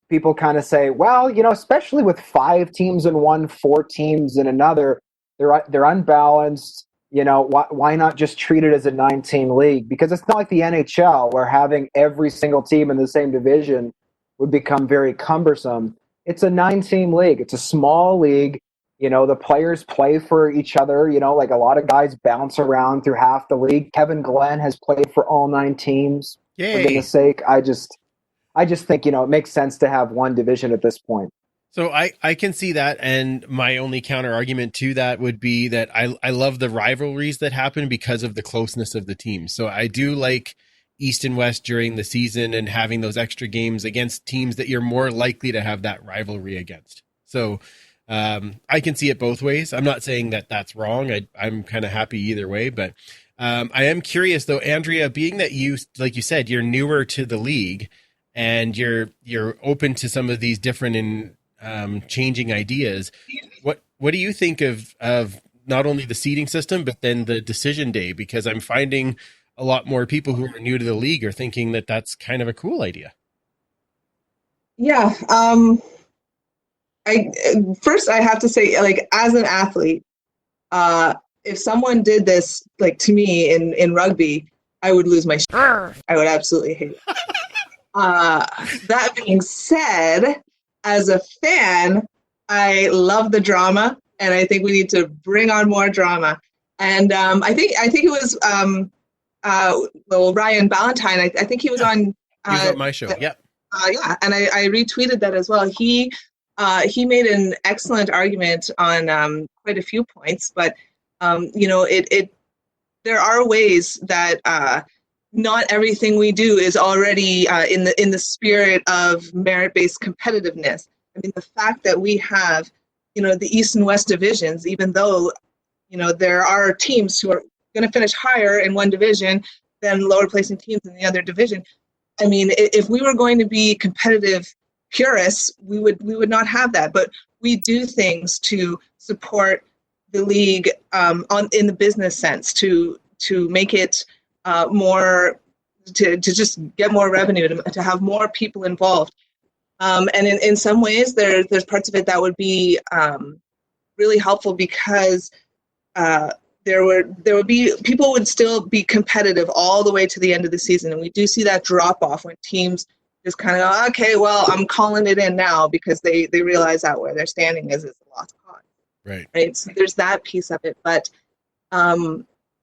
people kind of say, well, especially with 5 teams in one, 4 teams in another, they're unbalanced. why not just treat it as a 9-team league? Because it's not like the NHL where having every single team in the same division would become very cumbersome. It's a 9-team league. It's a small league. The players play for each other. Like a lot of guys bounce around through half the league. Kevin Glenn has played for all 9 teams. Yay. For goodness sake, I just think, it makes sense to have one division at this point. So I can see that, and my only counter argument to that would be that I love the rivalries that happen because of the closeness of the teams. So I do like East and West during the season and having those extra games against teams that you're more likely to have that rivalry against. So I can see it both ways. I'm not saying that that's wrong. I'm kind of happy either way, but I am curious though, Andrea, being that you, like you said, you're newer to the league and you're open to some of these different changing ideas. What do you think of not only the seeding system, but then the decision day? Because I'm finding a lot more people who are new to the league are thinking that that's kind of a cool idea. Yeah. First I have to say, like, as an athlete, if someone did this, like, to me in rugby, I would lose my shit. I would absolutely hate it. That being said, as a fan, I love the drama, and I think we need to bring on more drama. And I think it was Ryan Ballantyne. I think he was on. He was on my show. Yep. Yeah, and I retweeted that as well. He made an excellent argument on quite a few points, but there are ways that not everything we do is already in the spirit of merit-based competitiveness. I mean, the fact that we have, the East and West divisions, even though, there are teams who are going to finish higher in one division than lower placing teams in the other division. I mean, if we were going to be competitive purists, we would not have that. But we do things to support the league in the business sense to make it more to just get more revenue, to have more people involved. And in some ways, there's parts of it that would be really helpful because people would still be competitive all the way to the end of the season. And we do see that drop off when teams just kind of go, okay, well, I'm calling it in now because they realize that where they're standing is a lost cause. Right. So there's that piece of it. But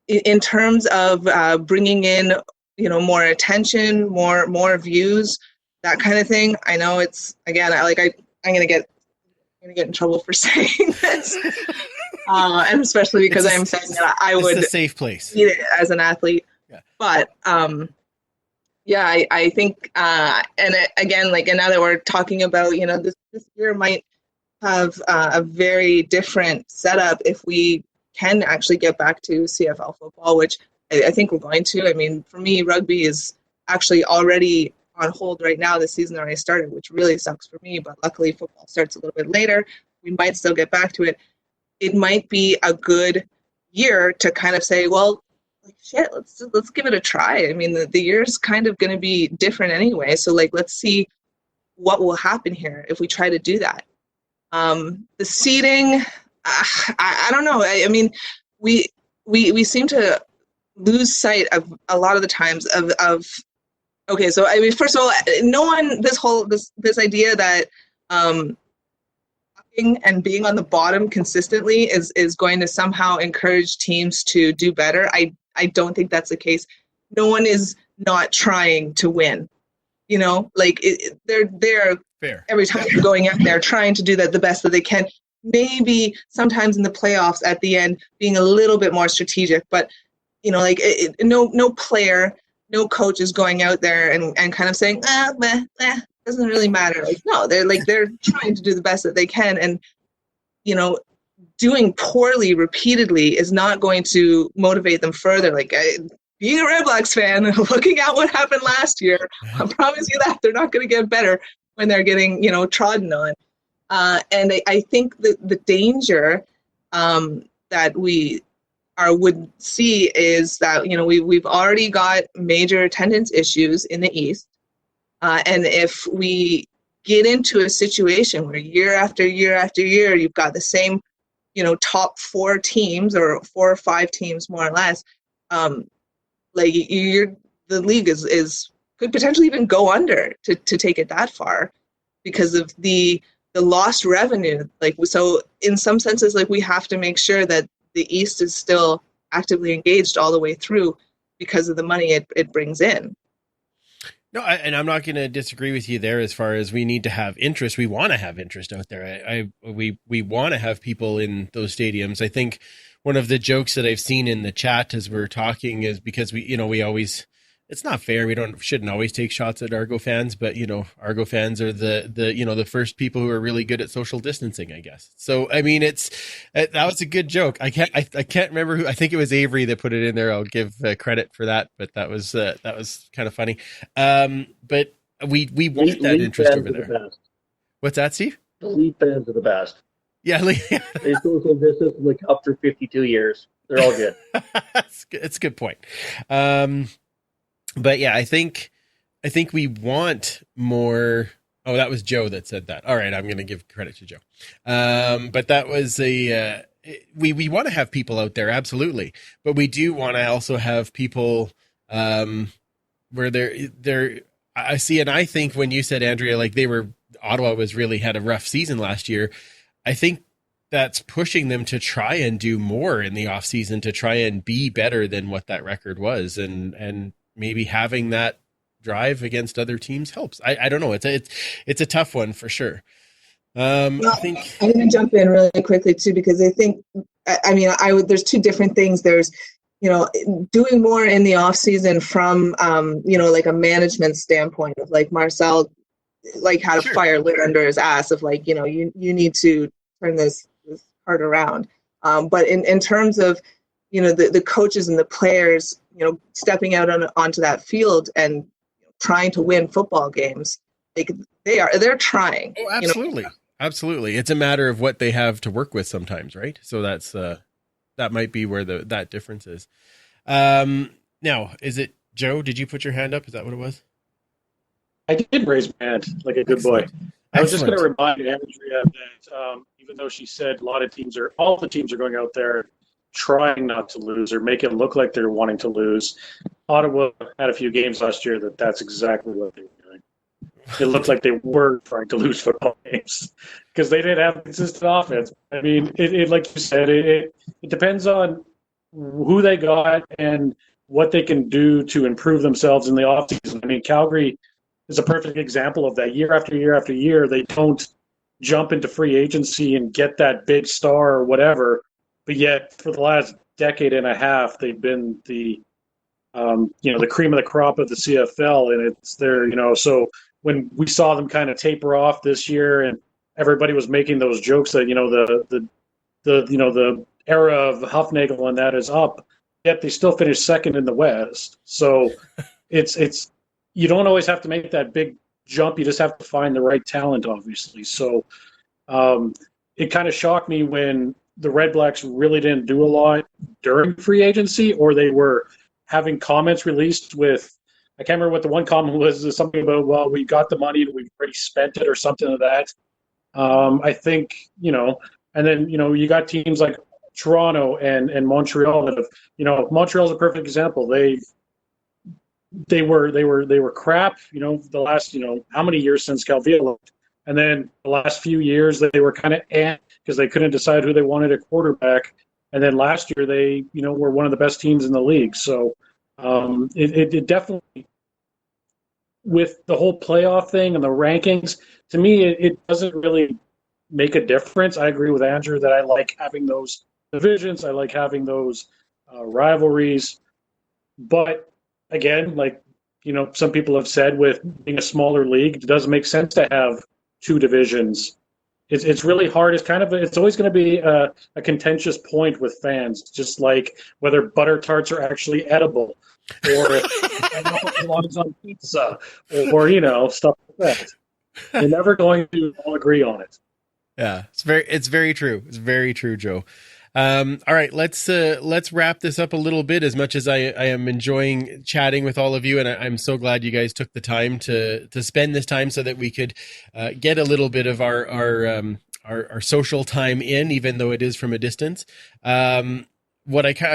in terms of bringing in, more attention, more views, that kind of thing. I know it's, again, I'm going to get in trouble for saying this. And especially because I'm saying that I would it's a safe place eat it as an athlete. Yeah. But I think, again, like now that we're talking about, this year might have a very different setup if we can actually get back to CFL football, which I think we're going to. I mean, for me, rugby is actually already on hold right now. The season already started, which really sucks for me, but luckily football starts a little bit later. We might still get back to it. It might be a good year to kind of say, well, like, shit, let's give it a try. I mean, the year's kind of going to be different anyway. So let's see what will happen here if we try to do that. The seeding, I don't know. I mean, we seem to lose sight of a lot of the times of okay. So I mean, first of all, no one, this idea that, and being on the bottom consistently is going to somehow encourage teams to do better. I don't think that's the case. No one is not trying to win. They're fair. Every time they're going out there trying to do that the best that they can. Maybe sometimes in the playoffs at the end being a little bit more strategic, but no player, no coach is going out there and kind of saying, doesn't really matter. No, they're trying to do the best that they can, and doing poorly repeatedly is not going to motivate them further. Being a Red Blacks fan, looking at what happened last year, I promise you that they're not going to get better when they're getting trodden on. And I think the danger that we would see is that we've already got major attendance issues in the East. And if we get into a situation where year after year after year, you've got the same top 4 teams or 4 or 5 teams more or less, the league is could potentially even go under to take it that far because of the lost revenue. So in some senses, we have to make sure that the East is still actively engaged all the way through because of the money it brings in. No, and I'm not going to disagree with you there as far as we need to have interest. We want to have interest out there. We want to have people in those stadiums. I think one of the jokes that I've seen in the chat as we're talking is because we always, it's not fair. We shouldn't always take shots at Argo fans, but Argo fans are the first people who are really good at social distancing, I guess. So, I mean, that was a good joke. I can't remember who, I think it was Avry that put it in there. I'll give credit for that, but that was kind of funny. But we want that interest over there. The What's that, Steve? The lead fans are the best. Yeah. They social distance in the cup for 52 years. They're all good. It's a good point. But yeah, I think we want more. Oh, that was Joe that said that. All right, I'm going to give credit to Joe. But that was we want to have people out there, absolutely. But we do want to also have people where they're. I see, and I think when you said, Andrea, Ottawa had a rough season last year. I think that's pushing them to try and do more in the off season to try and be better than what that record was, and maybe having that drive against other teams helps. I don't know. It's a tough one for sure. I think I'm going to jump in really quickly too, because I think, there's 2 different things. There's, doing more in the off season from, a management standpoint of Marcel, had a fire lit under his ass of you need to turn this part around. But in terms of, the coaches and the players, stepping out onto that field and trying to win football games, they're trying. Oh, absolutely. Absolutely. It's a matter of what they have to work with sometimes, right? So that's that might be where that difference is. Now, is it Joe? Did you put your hand up? Is that what it was? I did raise my hand like a good boy. I was just going to remind Andrea that even though she said all the teams are going out there trying not to lose or make it look like they're wanting to lose, Ottawa had a few games last year that's exactly what they were doing. It looked like they were trying to lose football games because they didn't have consistent offense. I mean, it like you said, it depends on who they got and what they can do to improve themselves in the offseason. I mean, Calgary is a perfect example of that. Year after year after year, they don't jump into free agency and get that big star or whatever. But yet, for the last decade and a half, they've been the cream of the crop of the CFL, and it's their, So when we saw them kind of taper off this year, and everybody was making those jokes that the era of Huffnagel and that is up, yet they still finished second in the West. So it's you don't always have to make that big jump. You just have to find the right talent, obviously. So it kind of shocked me when the Red Blacks really didn't do a lot during free agency, or they were having comments released with, I can't remember what the one comment was, something about, well, we got the money, but we've already spent it or something like that. I think, and then, you got teams like Toronto and Montreal that have, Montreal's a perfect example. They were crap, the last, how many years since Calvillo left. And then the last few years they were kind of because they couldn't decide who they wanted at quarterback. And then last year they, were one of the best teams in the league. So it definitely, with the whole playoff thing and the rankings, to me, it doesn't really make a difference. I agree with Andrew that I like having those divisions. I like having those rivalries. But again, some people have said, with being a smaller league, it doesn't make sense to have 2 divisions. It's really hard. It's always going to be a contentious point with fans, just like whether butter tarts are actually edible, or if belongs on pizza, or stuff like that. You're never going to all agree on it. Yeah, it's very true. It's very true, Joe. All right, let's wrap this up a little bit. As much as I am enjoying chatting with all of you, and I'm so glad you guys took the time to spend this time so that we could get a little bit of our our social time in, even though it is from a distance. I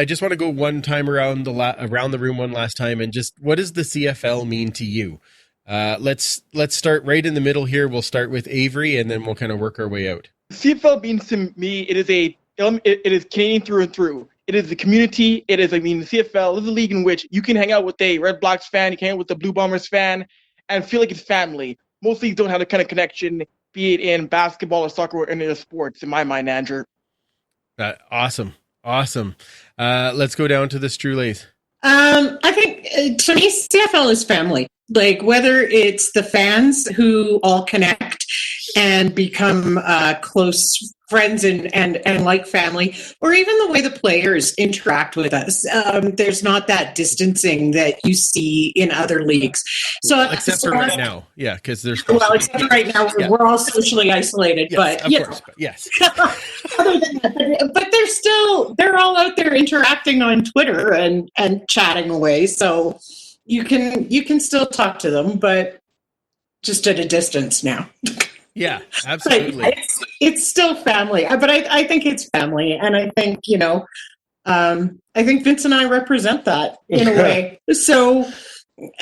just want to go one time around the room one last time, and just what does the CFL mean to you? Let's start right in the middle here. We'll start with Avry, and then we'll kind of work our way out. CFL means to me, it is Canadian through and through. It is the community. The CFL is a league in which you can hang out with a Red Blacks fan, you can hang out with a Blue Bombers fan, and feel like it's family. Most leagues don't have that kind of connection, be it in basketball or soccer or any other sports, in my mind, Andrew. Awesome. Let's go down to the Strulays. I think to me, CFL is family. Like, whether it's the fans who all connect and become close friends and like family, or even the way the players interact with us. There's not that distancing that you see in other leagues. Except for right now, yeah, because there's except for right now we're all socially isolated. Yes, but of course, but yes. Other than that, but they're all out there interacting on Twitter and chatting away. So you can still talk to them, but just at a distance now. Yeah, absolutely. It's still family, but I think it's family, and I think I think Vince and I represent that in a way. So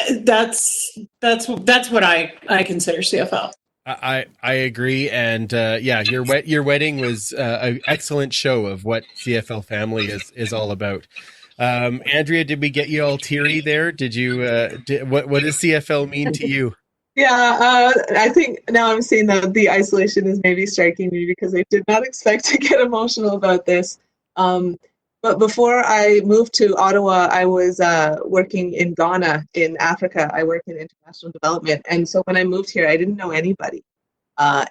that's what I consider CFL. I agree, and your wedding was an excellent show of what CFL Family is all about. Andrea, did we get you all teary there? Did you? What does CFL mean to you? Yeah, I think now I'm seeing that the isolation is maybe striking me, because I did not expect to get emotional about this. But before I moved to Ottawa, I was working in Ghana in Africa. I work in international development. And so when I moved here, I didn't know anybody. I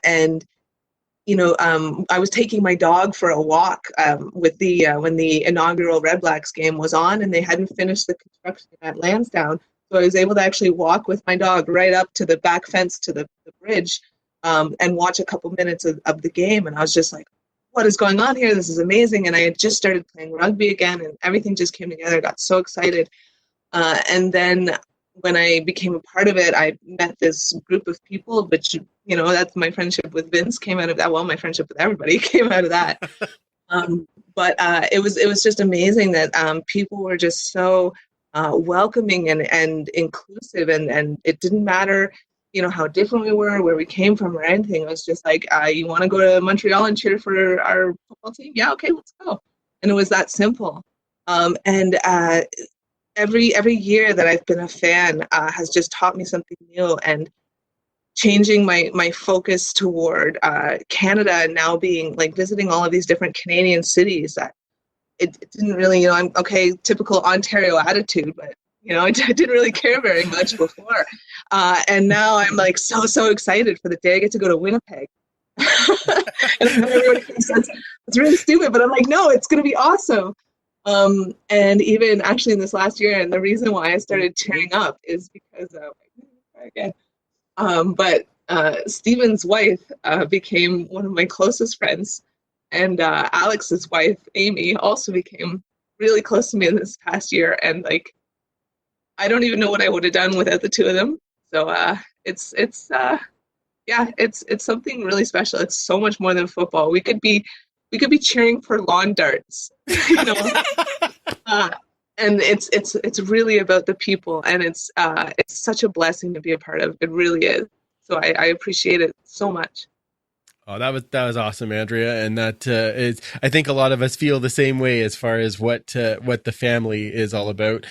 was taking my dog for a walk with when the inaugural Red Blacks game was on, and they hadn't finished the construction at Lansdowne. So I was able to actually walk with my dog right up to the back fence to the bridge and watch a couple minutes of the game. And I was just like, what is going on here? This is amazing. And I had just started playing rugby again, and everything just came together. I got so excited. And then when I became a part of it, I met this group of people, which, that's my friendship with Vince came out of that. Well, my friendship with everybody came out of that. But it was just amazing that people were just so welcoming and inclusive, and it didn't matter, how different we were, where we came from, or anything. It was just like, you want to go to Montreal and cheer for our football team? Yeah, okay, let's go. And it was that simple. And every year that I've been a fan has just taught me something new, and changing my focus toward Canada, and now being visiting all of these different Canadian cities. That it didn't really, I'm okay, typical Ontario attitude, but I didn't really care very much before. And now I'm so excited for the day I get to go to Winnipeg. And I know everybody thinks it's really stupid, but I'm like, no, it's going to be awesome. And even actually in this last year, and the reason why I started tearing up is because Steven's wife became one of my closest friends, and Alex's wife, Amy, also became really close to me in this past year. And I don't even know what I would have done without the two of them. So it's something really special. It's so much more than football. We could be cheering for lawn darts, and it's really about the people, and it's such a blessing to be a part of. It really is. So I appreciate it so much. Oh, that was awesome, Andrea, and that is. I think a lot of us feel the same way as far as what the family is all about.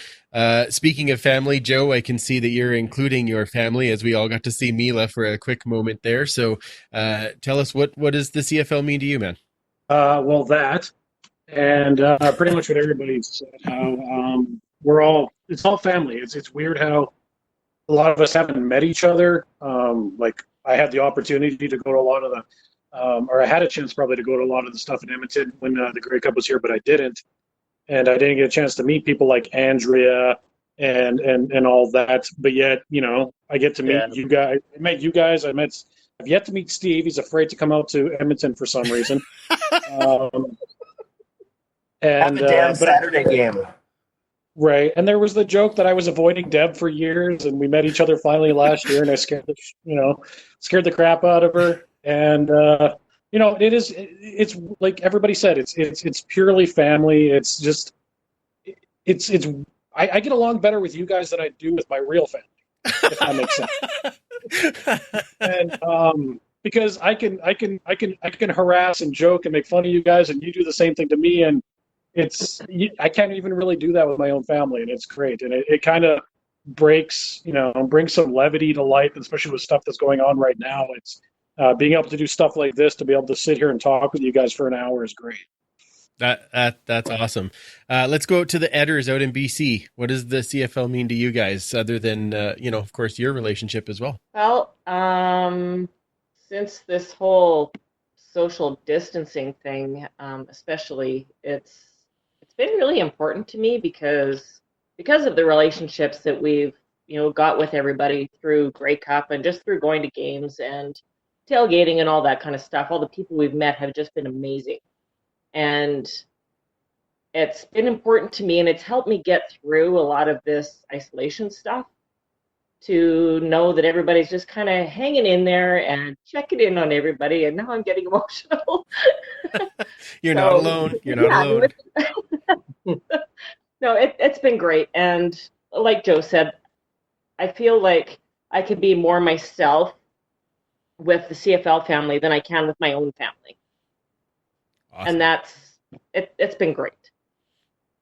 Speaking of family, Joe, I can see that you're including your family, as we all got to see Mila for a quick moment there. So, tell us what does the CFL mean to you, man? Well, that, and pretty much what everybody said. How it's all family. It's weird how a lot of us haven't met each other. I had the opportunity to go to a lot of the, or I had a chance probably to go to a lot of the stuff in Edmonton when the Grey Cup was here, but I didn't. And I didn't get a chance to meet people like Andrea and all that. But yet, I get to meet you guys. I met you guys. I've yet to meet Steve. He's afraid to come out to Edmonton for some reason. And the damn Saturday game. Right. And there was the joke that I was avoiding Deb for years, and we met each other finally last year, and I scared the crap out of her. And, it is. It's like everybody said. It's purely family. It's just. I get along better with you guys than I do with my real family, if that makes sense. And because I can harass and joke and make fun of you guys, and you do the same thing to me, and I can't even really do that with my own family, and it's great, and it kind of brings some levity to life, especially with stuff that's going on right now. It's being able to do stuff like this, to be able to sit here and talk with you guys for an hour is great. That's awesome. Let's go to the Etters out in BC. What does the CFL mean to you guys, other than of course, your relationship as well? Well, since this whole social distancing thing, especially, it's been really important to me because of the relationships that we've got with everybody through Grey Cup and just through going to games and tailgating and all that kind of stuff. All the people we've met have just been amazing. And it's been important to me, and it's helped me get through a lot of this isolation stuff, to know that everybody's just kind of hanging in there and checking in on everybody. And now I'm getting emotional. You're not alone. You're not alone. No, it's been great. And like Joe said, I feel like I could be more myself with the CFL family than I can with my own family. Awesome. And it's been great.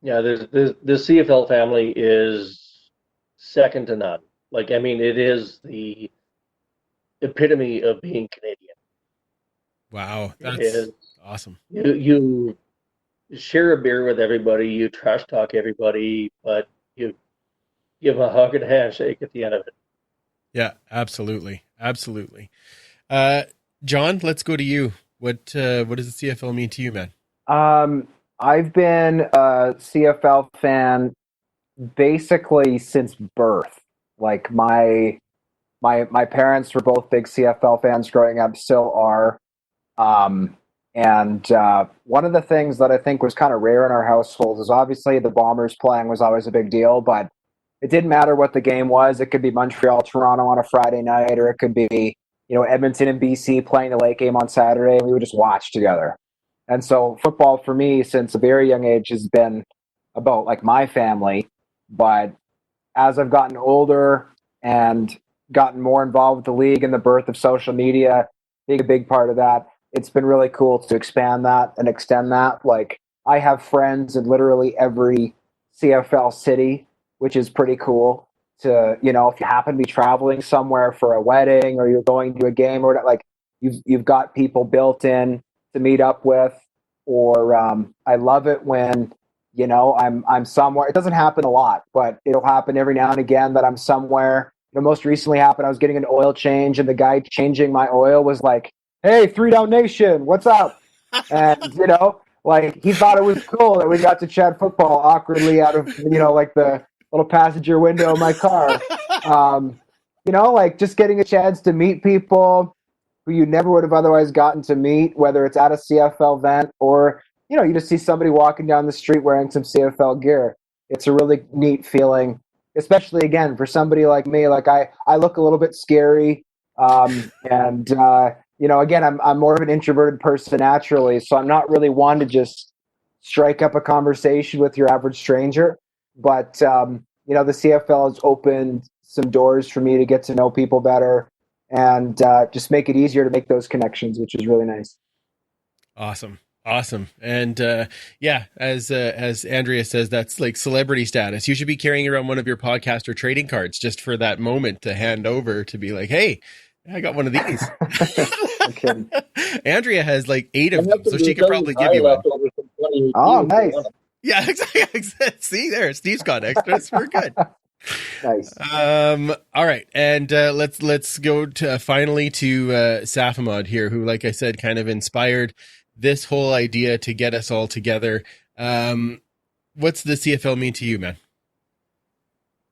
Yeah, the CFL family is second to none. Like, I mean, it is the epitome of being Canadian. Wow, that's awesome. You share a beer with everybody, you trash talk everybody, but you give a hug and a handshake at the end of it. Yeah, absolutely. John, let's go to you. What does the CFL mean to you, man? I've been a CFL fan basically since birth. Like my parents were both big CFL fans growing up, still are. And one of the things that I think was kind of rare in our household is obviously the Bombers playing was always a big deal, but it didn't matter what the game was. It could be Montreal, Toronto on a Friday night, or it could be Edmonton and BC playing the late game on Saturday, and we would just watch together. And so football for me since a very young age has been about like my family. But as I've gotten older and gotten more involved with the league and the birth of social media being a big part of that, it's been really cool to expand that and extend that. Like, I have friends in literally every CFL city, which is pretty cool. To, if you happen to be traveling somewhere for a wedding or you're going to a game or like, you've got people built in to meet up with. Or I love it when I'm somewhere. It doesn't happen a lot, but it'll happen every now and again that I'm somewhere. Most recently happened, I was getting an oil change and the guy changing my oil was like, "Hey, 3 Down Nation, what's up?" And like, he thought it was cool that we got to chat football awkwardly out of like the little passenger window of my car. Like, just getting a chance to meet people who you never would have otherwise gotten to meet, whether it's at a CFL event or, you just see somebody walking down the street wearing some CFL gear. It's a really neat feeling, especially, again, for somebody like me. Like, I look a little bit scary. Again, I'm more of an introverted person naturally, so I'm not really one to just strike up a conversation with your average stranger. But, the CFL has opened some doors for me to get to know people better and just make it easier to make those connections, which is really nice. Awesome. And as Andrea says, that's like celebrity status. You should be carrying around one of your podcast or trading cards just for that moment to hand over to be like, "Hey, I got one of these." Okay. Andrea has like 8 of them, so she could probably give you one. Oh, nice. Yeah, exactly. See there, Steve's got extras. We're good. Nice. All right, and let's go to finally to Safimod here, who, like I said, kind of inspired this whole idea to get us all together. What's the CFL mean to you, man?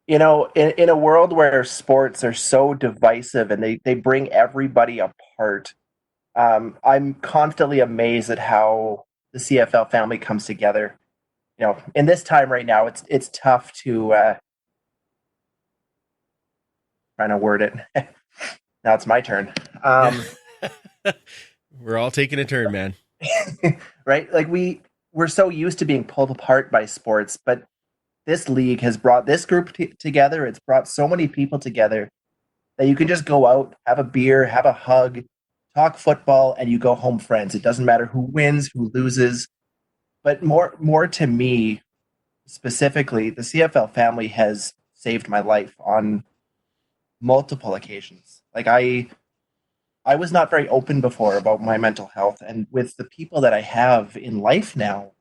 In a world where sports are so divisive and they bring everybody apart, I'm constantly amazed at how the CFL family comes together. In this time right now, it's tough to trying to word it. Now it's my turn. We're all taking a turn, man. Right? Like we're so used to being pulled apart by sports, but this league has brought this group together. It's brought so many people together that you can just go out, have a beer, have a hug, talk football, and you go home friends. It doesn't matter who wins, who loses. But more to me, specifically, the CFL family has saved my life on multiple occasions. Like I was not very open before about my mental health, and with the people that I have in life now,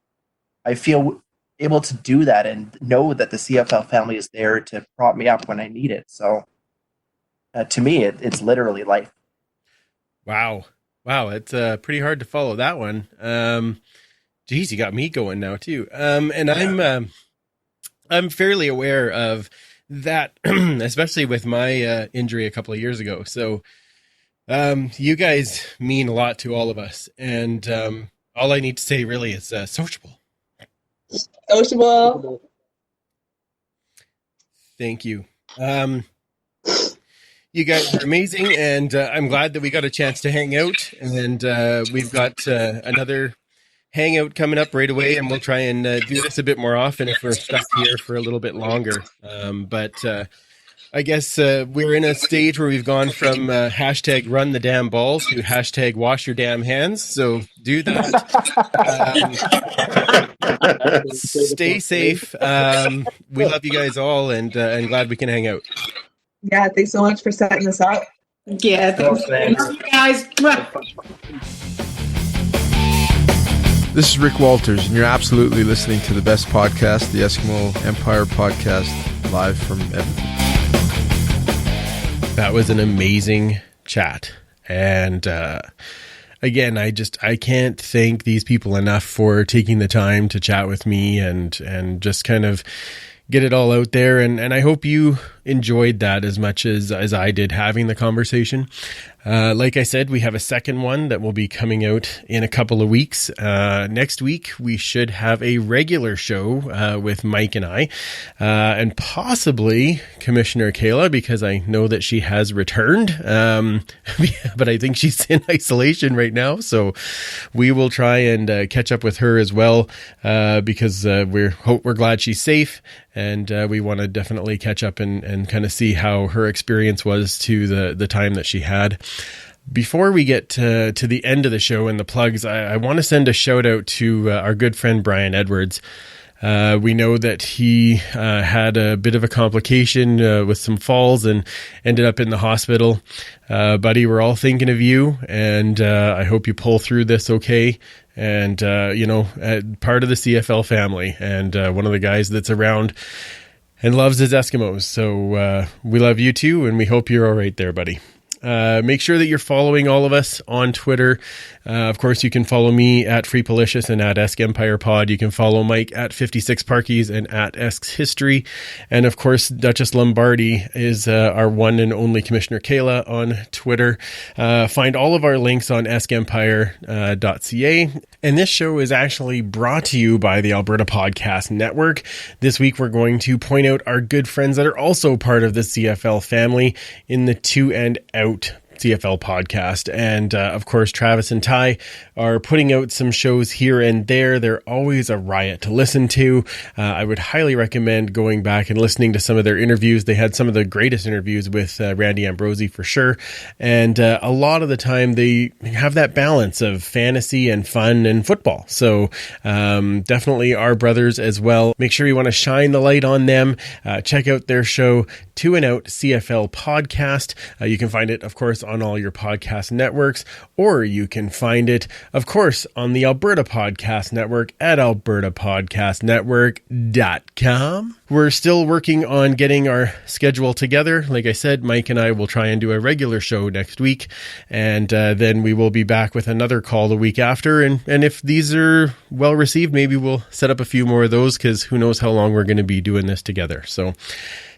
I feel able to do that and know that the CFL family is there to prop me up when I need it. So to me, it's literally life. Wow. It's pretty hard to follow that one. Geez, you got me going now too. And I'm fairly aware of that, especially with my injury a couple of years ago. So you guys mean a lot to all of us. And all I need to say really is sociable. Sociable. Thank you. You guys are amazing, and I'm glad that we got a chance to hang out. And we've got another hangout coming up right away, and we'll try and do this a bit more often if we're stuck here for a little bit longer. But I guess we're in a stage where we've gone from hashtag run the damn balls to hashtag wash your damn hands. So do that. Stay safe. We love you guys all, and glad we can hang out. Yeah, thanks so much for setting this up. Yeah, thanks guys. This is Rick Walters, and you're absolutely listening to the best podcast, the Eskimo Empire Podcast, live from Edmonton. That was an amazing chat. And again, I can't thank these people enough for taking the time to chat with me and just kind of get it all out there. And I hope you enjoyed that as much as I did having the conversation. Like I said, we have a second one that will be coming out in a couple of weeks. Next week, we should have a regular show with Mike and I, and possibly Commissioner Kayla, because I know that she has returned, but I think she's in isolation right now. So we will try and catch up with her as well, because we're glad she's safe, and we want to definitely catch up and kind of see how her experience was to the time that she had. Before we get to the end of the show and the plugs, I want to send a shout out to our good friend Brian Edwards. We know that he had a bit of a complication with some falls and ended up in the hospital. Buddy, we're all thinking of you, and I hope you pull through this okay. And, part of the CFL family, and one of the guys that's around and loves his Eskimos. So we love you too, and we hope you're all right there, buddy. Make sure that you're following all of us on Twitter. Of course, you can follow me at FreePalicious and at EskEmpirePod. You can follow Mike at 56Parkies and at EsksHistory. And of course, Duchess Lombardi is our one and only Commissioner Kayla on Twitter. Find all of our links on eskempire.ca. And this show is actually brought to you by the Alberta Podcast Network. This week, we're going to point out our good friends that are also part of the CFL family in the Two and Out CFL podcast. And of course, Travis and Ty are putting out some shows here and there. They're always a riot to listen to. I would highly recommend going back and listening to some of their interviews. They had some of the greatest interviews with Randy Ambrosi for sure. And a lot of the time they have that balance of fantasy and fun and football. So definitely our brothers as well. Make sure you want to shine the light on them. Check out their show, Two and Out CFL podcast. You can find it, of course, on all your podcast networks, or you can find it, of course, on the Alberta Podcast Network at albertapodcastnetwork.com. We're still working on getting our schedule together. Like I said, Mike and I will try and do a regular show next week, and then we will be back with another call the week after. And if these are well received, maybe we'll set up a few more of those, because who knows how long we're going to be doing this together. So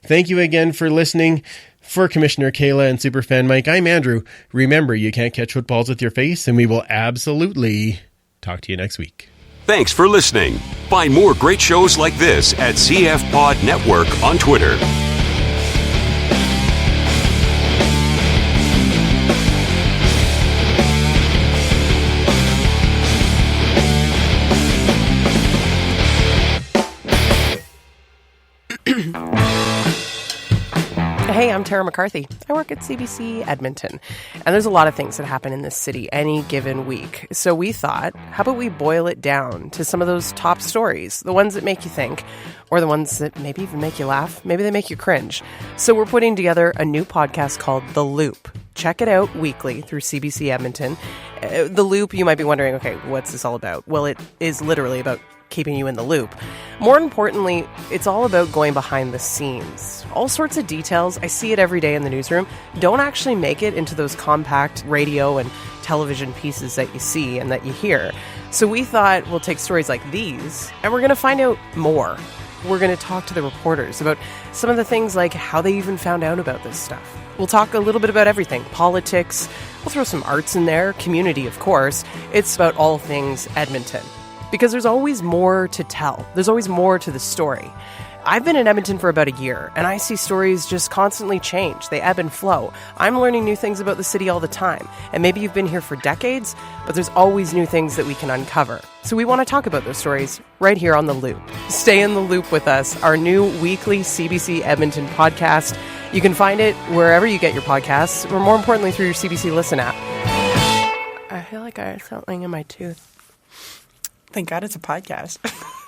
thank you again for listening. For Commissioner Kayla and Superfan Mike, I'm Andrew. Remember, you can't catch footballs with your face, and we will absolutely talk to you next week. Thanks for listening. Find more great shows like this at CF Pod Network on Twitter. Hey, I'm Tara McCarthy. I work at CBC Edmonton, and there's a lot of things that happen in this city any given week. So we thought, how about we boil it down to some of those top stories, the ones that make you think, or the ones that maybe even make you laugh, maybe they make you cringe. So we're putting together a new podcast called The Loop. Check it out weekly through CBC Edmonton. The Loop, you might be wondering, okay, what's this all about? Well, it is literally about keeping you in the loop. More importantly, it's all about going behind the scenes. All sorts of details, I see it every day in the newsroom, don't actually make it into those compact radio and television pieces that you see and that you hear. So we thought we'll take stories like these and we're going to find out more. We're going to talk to the reporters about some of the things like how they even found out about this stuff. We'll talk a little bit about everything, politics, we'll throw some arts in there, community, of course. It's about all things Edmonton. Because there's always more to tell. There's always more to the story. I've been in Edmonton for about a year, and I see stories just constantly change. They ebb and flow. I'm learning new things about the city all the time. And maybe you've been here for decades, but there's always new things that we can uncover. So we want to talk about those stories right here on The Loop. Stay in the loop with us, our new weekly CBC Edmonton podcast. You can find it wherever you get your podcasts, or more importantly, through your CBC Listen app. I feel like I have something in my tooth. Thank God it's a podcast.